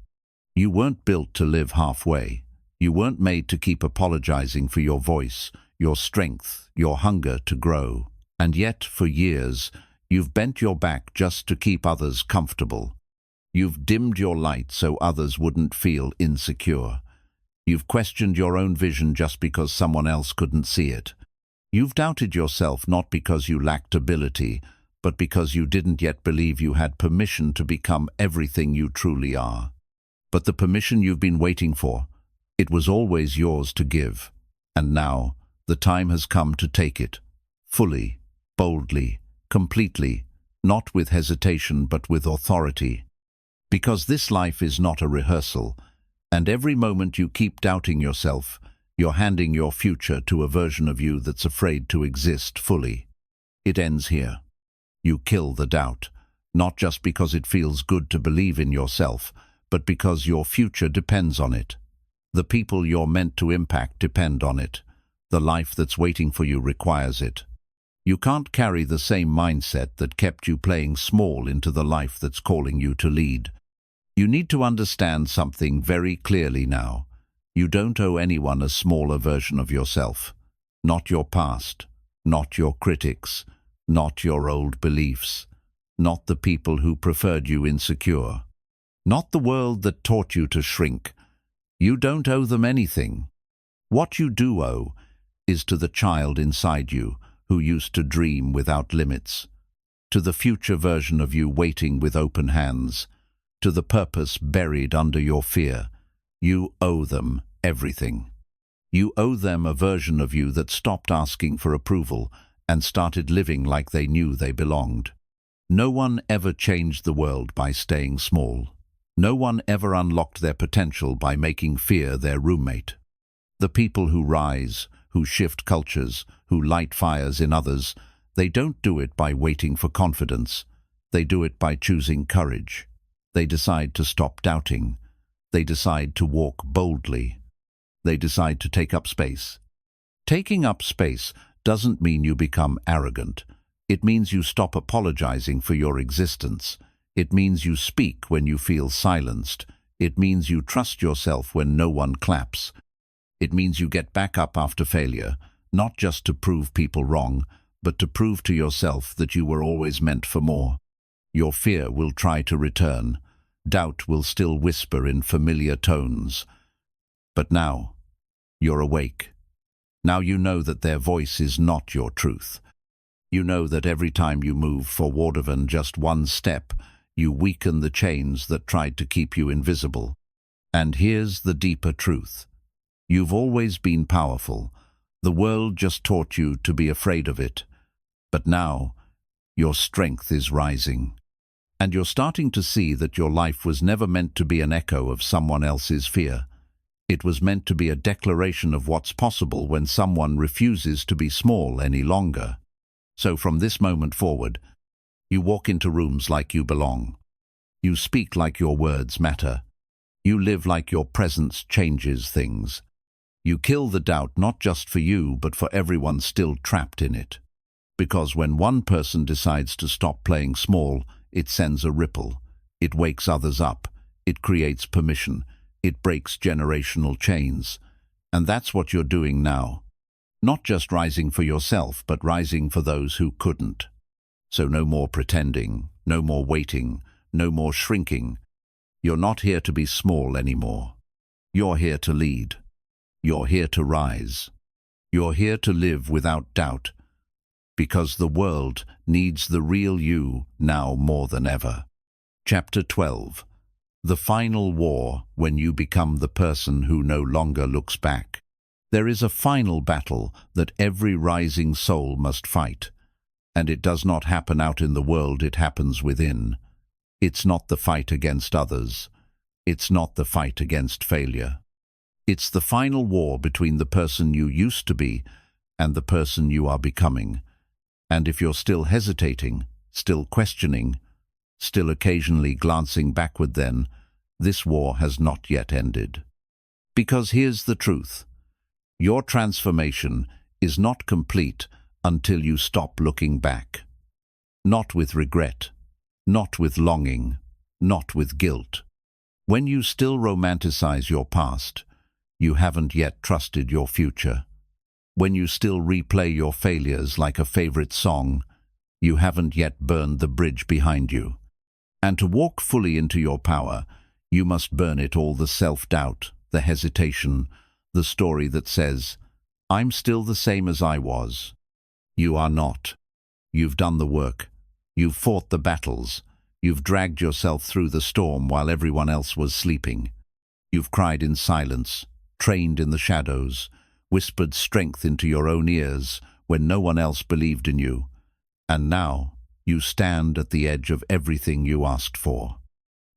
You weren't built to live halfway. You weren't made to keep apologizing for your voice, your strength, your hunger to grow. And yet, for years, you've bent your back just to keep others comfortable. You've dimmed your light so others wouldn't feel insecure. You've questioned your own vision just because someone else couldn't see it. You've doubted yourself not because you lacked ability, but because you didn't yet believe you had permission to become everything you truly are. But the permission you've been waiting for, it was always yours to give. And now, the time has come to take it. Fully, boldly, completely, not with hesitation but with authority. Because this life is not a rehearsal, and every moment you keep doubting yourself, you're handing your future to a version of you that's afraid to exist fully. It ends here. You kill the doubt, not just because it feels good to believe in yourself, but because your future depends on it. The people you're meant to impact depend on it. The life that's waiting for you requires it. You can't carry the same mindset that kept you playing small into the life that's calling you to lead. You need to understand something very clearly now. You don't owe anyone a smaller version of yourself. Not your past, not your critics, not your old beliefs, not the people who preferred you insecure, not the world that taught you to shrink. You don't owe them anything. What you do owe is to the child inside you who used to dream without limits, to the future version of you waiting with open hands, to the purpose buried under your fear. You owe them everything. You owe them a version of you that stopped asking for approval and started living like they knew they belonged. No one ever changed the world by staying small. No one ever unlocked their potential by making fear their roommate. The people who rise, who shift cultures, who light fires in others, they don't do it by waiting for confidence. They do it by choosing courage. They decide to stop doubting. They decide to walk boldly. They decide to take up space. Taking up space doesn't mean you become arrogant. It means you stop apologizing for your existence. It means you speak when you feel silenced. It means you trust yourself when no one claps. It means you get back up after failure, not just to prove people wrong, but to prove to yourself that you were always meant for more. Your fear will try to return. Doubt will still whisper in familiar tones. But now, you're awake. Now you know that their voice is not your truth. You know that every time you move forward even just one step, you weaken the chains that tried to keep you invisible. And here's the deeper truth. You've always been powerful. The world just taught you to be afraid of it. But now, your strength is rising. And you're starting to see that your life was never meant to be an echo of someone else's fear. It was meant to be a declaration of what's possible when someone refuses to be small any longer. So from this moment forward, you walk into rooms like you belong. You speak like your words matter. You live like your presence changes things. You kill the doubt not just for you, but for everyone still trapped in it. Because when one person decides to stop playing small, it sends a ripple. It wakes others up. It creates permission. It breaks generational chains. And that's what you're doing now. Not just rising for yourself, but rising for those who couldn't. So no more pretending, no more waiting, no more shrinking. You're not here to be small anymore. You're here to lead. You're here to rise. You're here to live without doubt. Because the world needs the real you now more than ever. Chapter 12. The final war when you become the person who no longer looks back. There is a final battle that every rising soul must fight. And it does not happen out in the world, it happens within. It's not the fight against others. It's not the fight against failure. It's the final war between the person you used to be and the person you are becoming. And if you're still hesitating, still questioning, still occasionally glancing backward, then this war has not yet ended. Because here's the truth. Your transformation is not complete until you stop looking back. Not with regret, not with longing, not with guilt. When you still romanticize your past, you haven't yet trusted your future. When you still replay your failures like a favorite song, you haven't yet burned the bridge behind you. And to walk fully into your power, you must burn it all, the self-doubt, the hesitation, the story that says, "I'm still the same as I was." You are not. You've done the work. You've fought the battles. You've dragged yourself through the storm while everyone else was sleeping. You've cried in silence, trained in the shadows, whispered strength into your own ears when no one else believed in you. And now you stand at the edge of everything you asked for.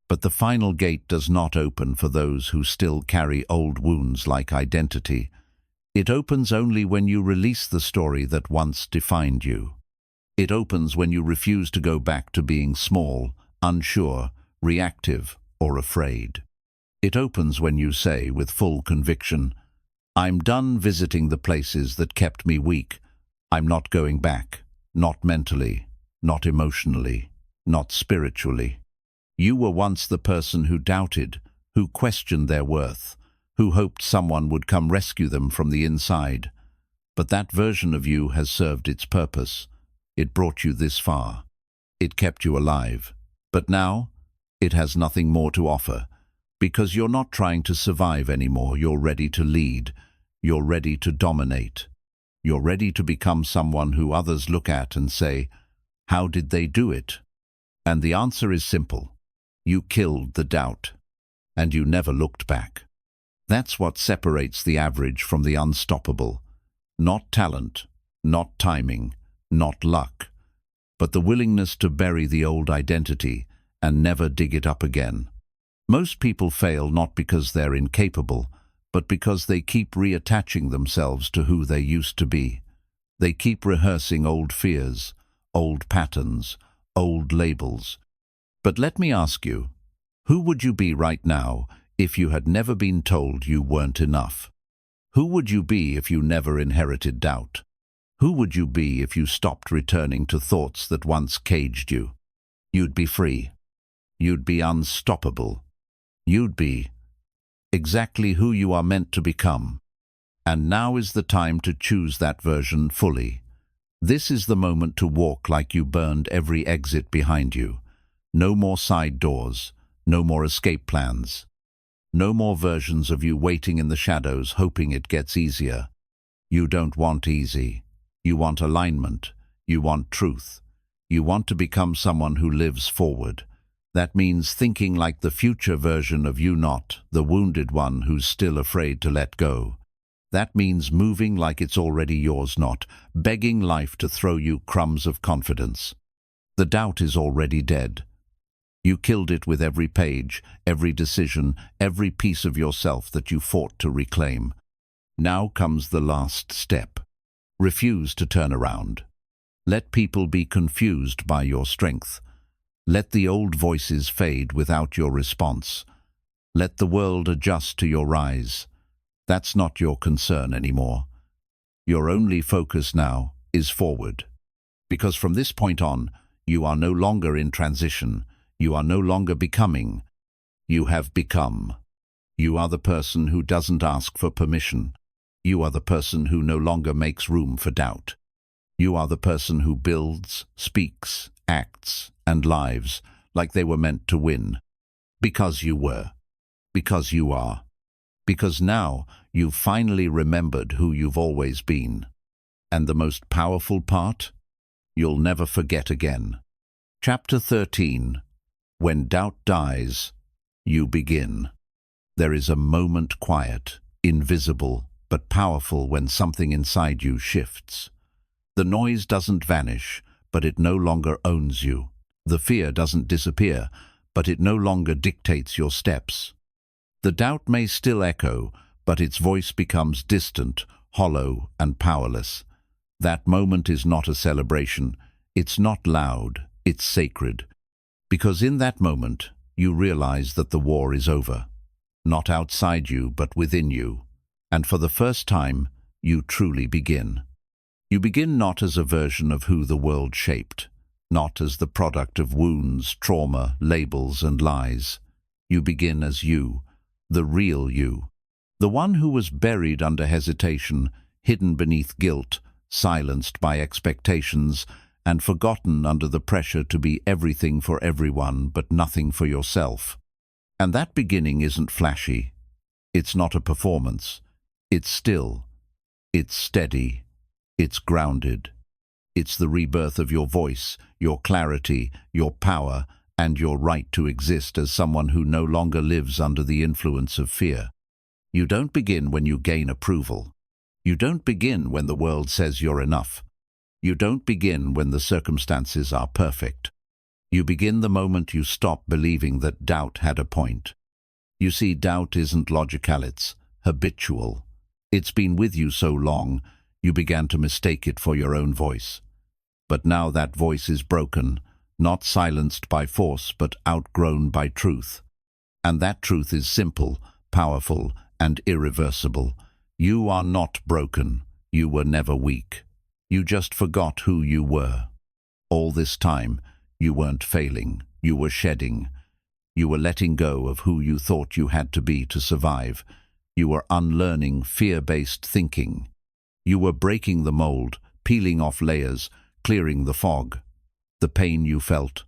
But the final gate does not open for those who still carry old wounds like identity. It opens only when you release the story that once defined you. It opens when you refuse to go back to being small, unsure, reactive, or afraid. It opens when you say with full conviction, "I'm done visiting the places that kept me weak. I'm not going back, not mentally, not emotionally, not spiritually." You were once the person who doubted, who questioned their worth, who hoped someone would come rescue them from the inside. But that version of you has served its purpose. It brought you this far. It kept you alive. But now, it has nothing more to offer, because you're not trying to survive anymore. You're ready to lead. You're ready to dominate. You're ready to become someone who others look at and say, "How did they do it?" And the answer is simple. You killed the doubt, and you never looked back. That's what separates the average from the unstoppable. Not talent, not timing, not luck, but the willingness to bury the old identity and never dig it up again. Most people fail not because they're incapable, but because they keep reattaching themselves to who they used to be. They keep rehearsing old fears, old patterns, old labels. But let me ask you, who would you be right now if you had never been told you weren't enough? Who would you be if you never inherited doubt? Who would you be if you stopped returning to thoughts that once caged you? You'd be free. You'd be unstoppable. You'd be exactly who you are meant to become. And now is the time to choose that version fully. This is the moment to walk like you burned every exit behind you. No more side doors, no more escape plans. No more versions of you waiting in the shadows hoping it gets easier. You don't want easy. You want alignment. You want truth. You want to become someone who lives forward. That means thinking like the future version of you, not the wounded one who's still afraid to let go. That means moving like it's already yours, not begging life to throw you crumbs of confidence. The doubt is already dead. You killed it with every page, every decision, every piece of yourself that you fought to reclaim. Now comes the last step. Refuse to turn around. Let people be confused by your strength. Let the old voices fade without your response. Let the world adjust to your rise. That's not your concern anymore. Your only focus now is forward. Because from this point on, you are no longer in transition. You are no longer becoming. You have become. You are the person who doesn't ask for permission. You are the person who no longer makes room for doubt. You are the person who builds, speaks, acts, and lives like they were meant to win. Because you were. Because you are. Because now you've finally remembered who you've always been. And the most powerful part? You'll never forget again. Chapter 13. When doubt dies, you begin. There is a moment quiet, invisible, but powerful when something inside you shifts. The noise doesn't vanish, but it no longer owns you. The fear doesn't disappear, but it no longer dictates your steps. The doubt may still echo, but its voice becomes distant, hollow, and powerless. That moment is not a celebration. It's not loud, it's sacred. Because in that moment, you realize that the war is over. Not outside you, but within you. And for the first time, you truly begin. You begin not as a version of who the world shaped, not as the product of wounds, trauma, labels, and lies. You begin as you, the real you, the one who was buried under hesitation, hidden beneath guilt, silenced by expectations, and forgotten under the pressure to be everything for everyone but nothing for yourself. And that beginning isn't flashy. It's not a performance. It's still. It's steady. It's grounded. It's the rebirth of your voice, your clarity, your power, and your right to exist as someone who no longer lives under the influence of fear. You don't begin when you gain approval. You don't begin when the world says you're enough. You don't begin when the circumstances are perfect. You begin the moment you stop believing that doubt had a point. You see, doubt isn't logical, it's habitual. It's been with you so long, you began to mistake it for your own voice. But now that voice is broken, not silenced by force, but outgrown by truth. And that truth is simple, powerful, and irreversible. You are not broken. You were never weak. You just forgot who you were. All this time, you weren't failing. You were shedding. You were letting go of who you thought you had to be to survive. You were unlearning fear-based thinking. You were breaking the mold, peeling off layers, clearing the fog. The pain you felt,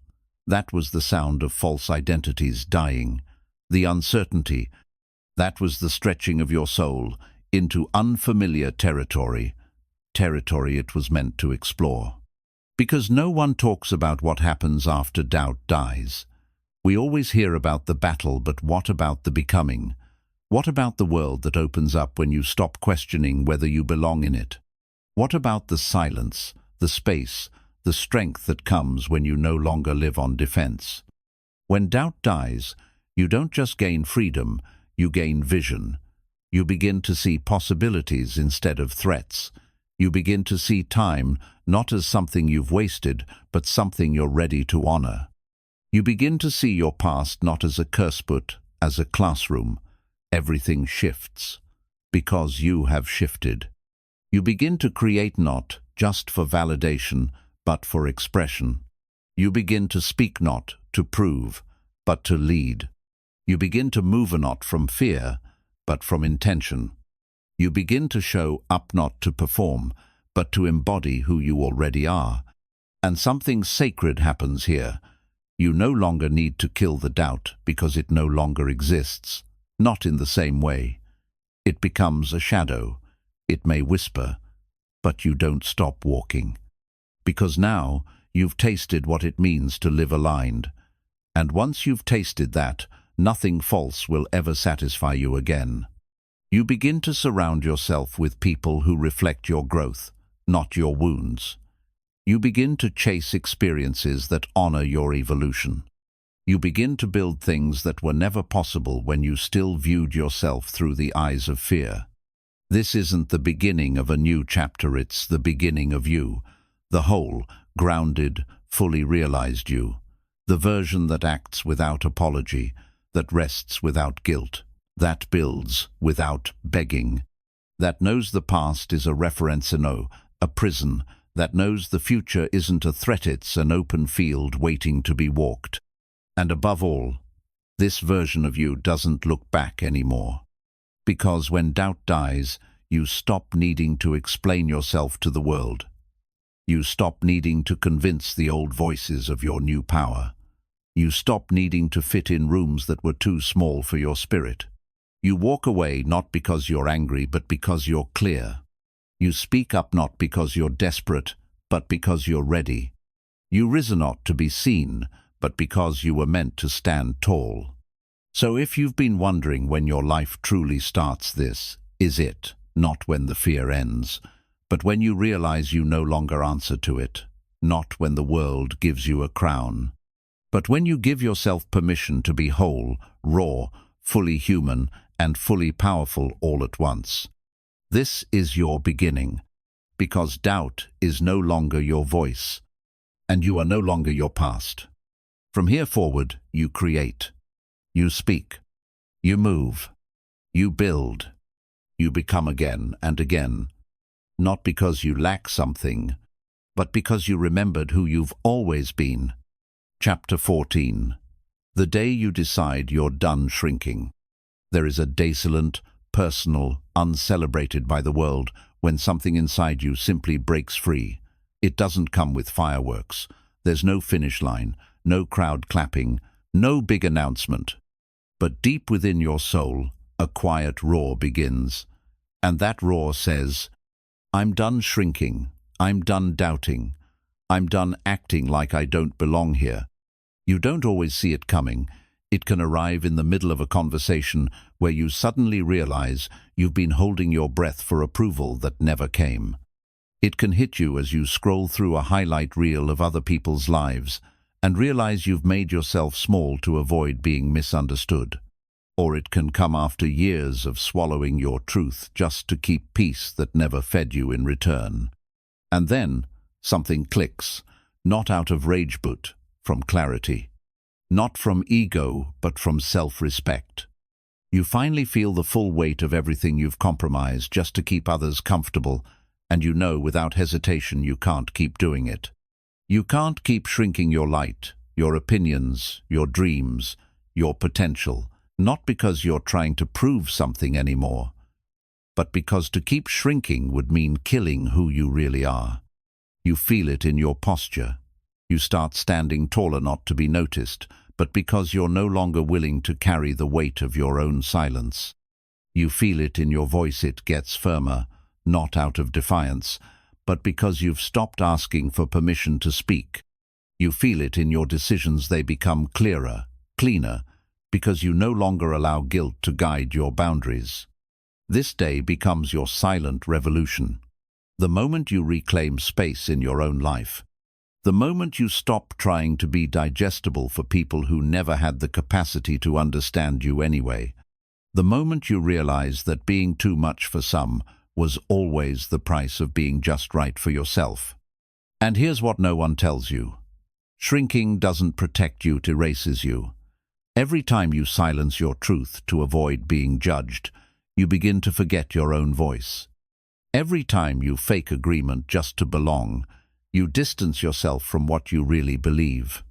that was the sound of false identities dying. The uncertainty, that was the stretching of your soul into unfamiliar territory, territory it was meant to explore. Because no one talks about what happens after doubt dies. We always hear about the battle, but what about the becoming? What about the world that opens up when you stop questioning whether you belong in it? What about the silence, the space, the strength that comes when you no longer live on defense? When doubt dies, you don't just gain freedom, you gain vision. You begin to see possibilities instead of threats. You begin to see time not as something you've wasted, but something you're ready to honor. You begin to see your past not as a curse, but as a classroom. Everything shifts, because you have shifted. You begin to create not just for validation, but for expression. You begin to speak not to prove, but to lead. You begin to move not from fear, but from intention. You begin to show up not to perform, but to embody who you already are. And something sacred happens here. You no longer need to kill the doubt because it no longer exists. Not in the same way. It becomes a shadow. It may whisper, but you don't stop walking. Because now you've tasted what it means to live aligned. And once you've tasted that, nothing false will ever satisfy you again. You begin to surround yourself with people who reflect your growth, not your wounds. You begin to chase experiences that honor your evolution. You begin to build things that were never possible when you still viewed yourself through the eyes of fear. This isn't the beginning of a new chapter, it's the beginning of you, the whole, grounded, fully realized you, the version that acts without apology, that rests without guilt, that builds without begging, that knows the past is a referenzo, a prison, that knows the future isn't a threat, it's an open field waiting to be walked. And above all, this version of you doesn't look back anymore. Because when doubt dies, you stop needing to explain yourself to the world. You stop needing to convince the old voices of your new power. You stop needing to fit in rooms that were too small for your spirit. You walk away not because you're angry, but because you're clear. You speak up not because you're desperate, but because you're ready. You rise not to be seen, but because you were meant to stand tall. So if you've been wondering when your life truly starts, this is it, not when the fear ends, but when you realize you no longer answer to it, not when the world gives you a crown, but when you give yourself permission to be whole, raw, fully human, and fully powerful all at once. This is your beginning, because doubt is no longer your voice, and you are no longer your past. From here forward, you create, you speak, you move, you build, you become again and again, not because you lack something, but because you remembered who you've always been. Chapter 14. The day you decide you're done shrinking. There is a desolate, personal, uncelebrated by the world when something inside you simply breaks free. It doesn't come with fireworks. There's no finish line, no crowd clapping, no big announcement. But deep within your soul, a quiet roar begins. And that roar says, I'm done shrinking. I'm done doubting. I'm done acting like I don't belong here. You don't always see it coming. It can arrive in the middle of a conversation where you suddenly realize you've been holding your breath for approval that never came. It can hit you as you scroll through a highlight reel of other people's lives and realize you've made yourself small to avoid being misunderstood. Or it can come after years of swallowing your truth just to keep peace that never fed you in return. And then something clicks, not out of rage but from clarity. Not from ego, but from self-respect. You finally feel the full weight of everything you've compromised just to keep others comfortable, and you know without hesitation you can't keep doing it. You can't keep shrinking your light, your opinions, your dreams, your potential, not because you're trying to prove something anymore, but because to keep shrinking would mean killing who you really are. You feel it in your posture. You start standing taller not to be noticed, but because you're no longer willing to carry the weight of your own silence. You feel it in your voice, it gets firmer, not out of defiance, but because you've stopped asking for permission to speak. You feel it in your decisions, they become clearer, cleaner, because you no longer allow guilt to guide your boundaries. This day becomes your silent revolution. The moment you reclaim space in your own life. The moment you stop trying to be digestible for people who never had the capacity to understand you anyway. The moment you realize that being too much for some was always the price of being just right for yourself. And here's what no one tells you. Shrinking doesn't protect you, it erases you. Every time you silence your truth to avoid being judged, you begin to forget your own voice. Every time you fake agreement just to belong, you distance yourself from what you really believe.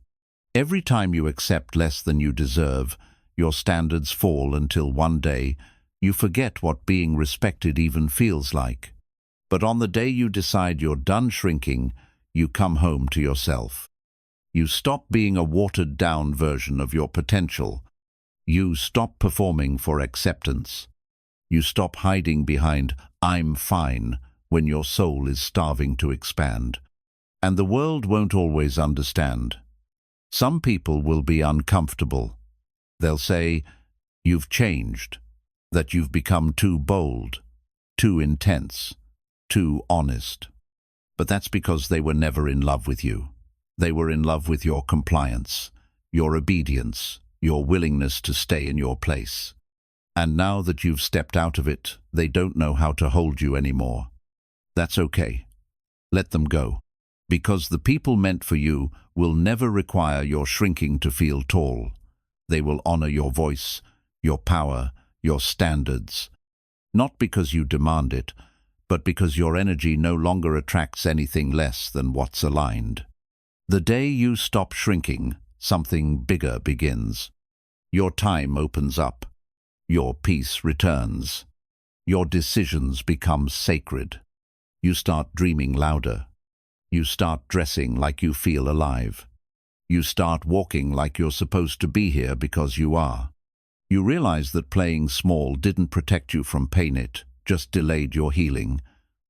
Every time you accept less than you deserve, your standards fall until one day you forget what being respected even feels like. But on the day you decide you're done shrinking, you come home to yourself. You stop being a watered-down version of your potential. You stop performing for acceptance. You stop hiding behind "I'm fine" when your soul is starving to expand. And the world won't always understand. Some people will be uncomfortable. They'll say, "You've changed," that you've become too bold, too intense, too honest. But that's because they were never in love with you. They were in love with your compliance, your obedience, your willingness to stay in your place. And now that you've stepped out of it, they don't know how to hold you anymore. That's okay. Let them go. Because the people meant for you will never require your shrinking to feel tall. They will honor your voice, your power, your standards. Not because you demand it, but because your energy no longer attracts anything less than what's aligned. The day you stop shrinking, something bigger begins. Your time opens up. Your peace returns. Your decisions become sacred. You start dreaming louder. You start dressing like you feel alive. You start walking like you're supposed to be here because you are. You realize that playing small didn't protect you from pain, it just delayed your healing.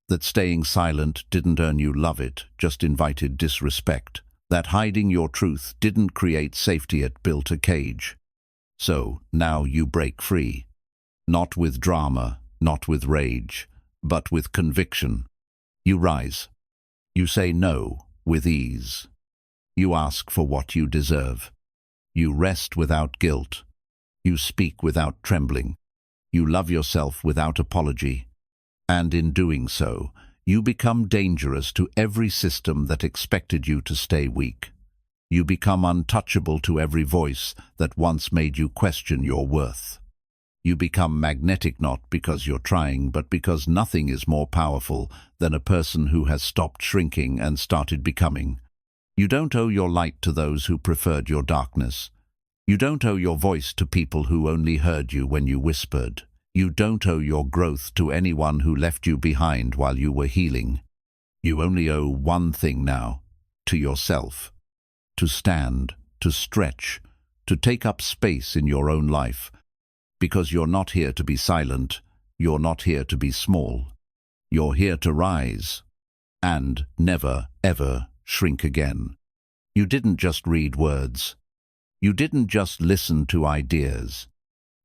That staying silent didn't earn you love, it just invited disrespect. That hiding your truth didn't create safety, it built a cage. So now you break free. Not with drama, not with rage, but with conviction. You rise. You say no with ease. You ask for what you deserve. You rest without guilt. You speak without trembling. You love yourself without apology. And in doing so, you become dangerous to every system that expected you to stay weak. You become untouchable to every voice that once made you question your worth. You become magnetic not because you're trying, but because nothing is more powerful than a person who has stopped shrinking and started becoming. You don't owe your light to those who preferred your darkness. You don't owe your voice to people who only heard you when you whispered. You don't owe your growth to anyone who left you behind while you were healing. You only owe one thing now, to yourself. To stand, to stretch, to take up space in your own life. Because you're not here to be silent, you're not here to be small. You're here to rise. And never, ever shrink again. You didn't just read words. You didn't just listen to ideas.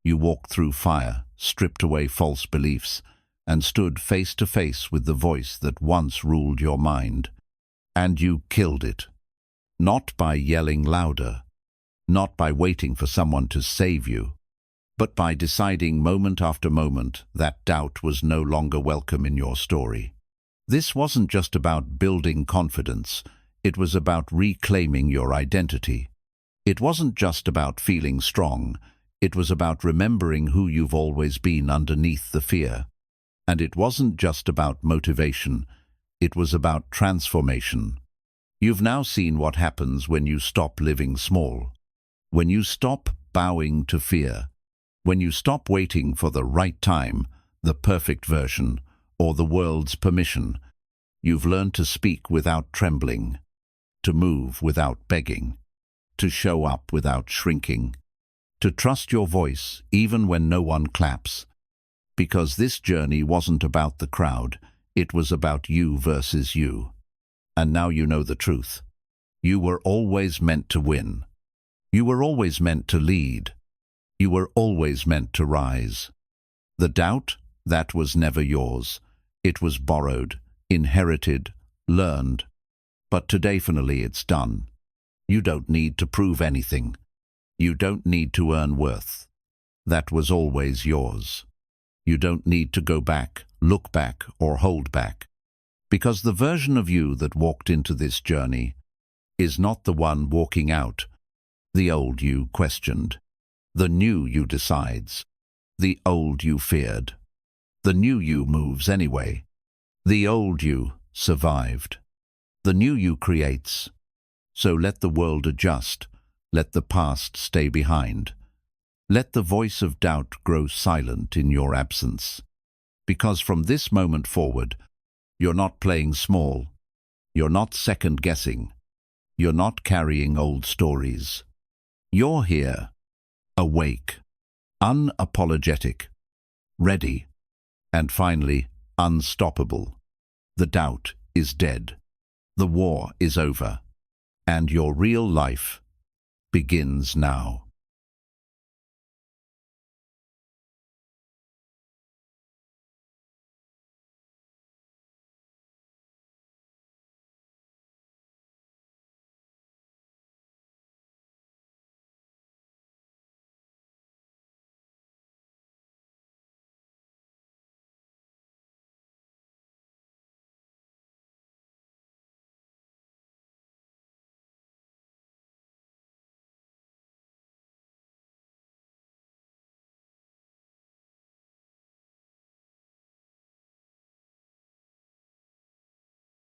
You walked through fire, stripped away false beliefs, and stood face to face with the voice that once ruled your mind. And you killed it. Not by yelling louder, not by waiting for someone to save you, but by deciding moment after moment that doubt was no longer welcome in your story. This wasn't just about building confidence, it was about reclaiming your identity. It wasn't just about feeling strong, it was about remembering who you've always been underneath the fear. And it wasn't just about motivation, it was about transformation. You've now seen what happens when you stop living small. When you stop bowing to fear. When you stop waiting for the right time, the perfect version, or the world's permission. You've learned to speak without trembling, to move without begging, to show up without shrinking, to trust your voice even when no one claps. Because this journey wasn't about the crowd, it was about you versus you. And now you know the truth. You were always meant to win. You were always meant to lead. You were always meant to rise. The doubt, that was never yours. It was borrowed, inherited, learned. But today finally it's done. You don't need to prove anything. You don't need to earn worth. That was always yours. You don't need to go back, look back, or hold back. Because the version of you that walked into this journey is not the one walking out. The old you questioned. The new you decides. The old you feared. The new you moves anyway. The old you survived. The new you creates. So let the world adjust. Let the past stay behind. Let the voice of doubt grow silent in your absence. Because from this moment forward, you're not playing small. You're not second-guessing. You're not carrying old stories. You're here, awake, unapologetic, ready, and finally, unstoppable. The doubt is dead. The war is over, and your real life begins now.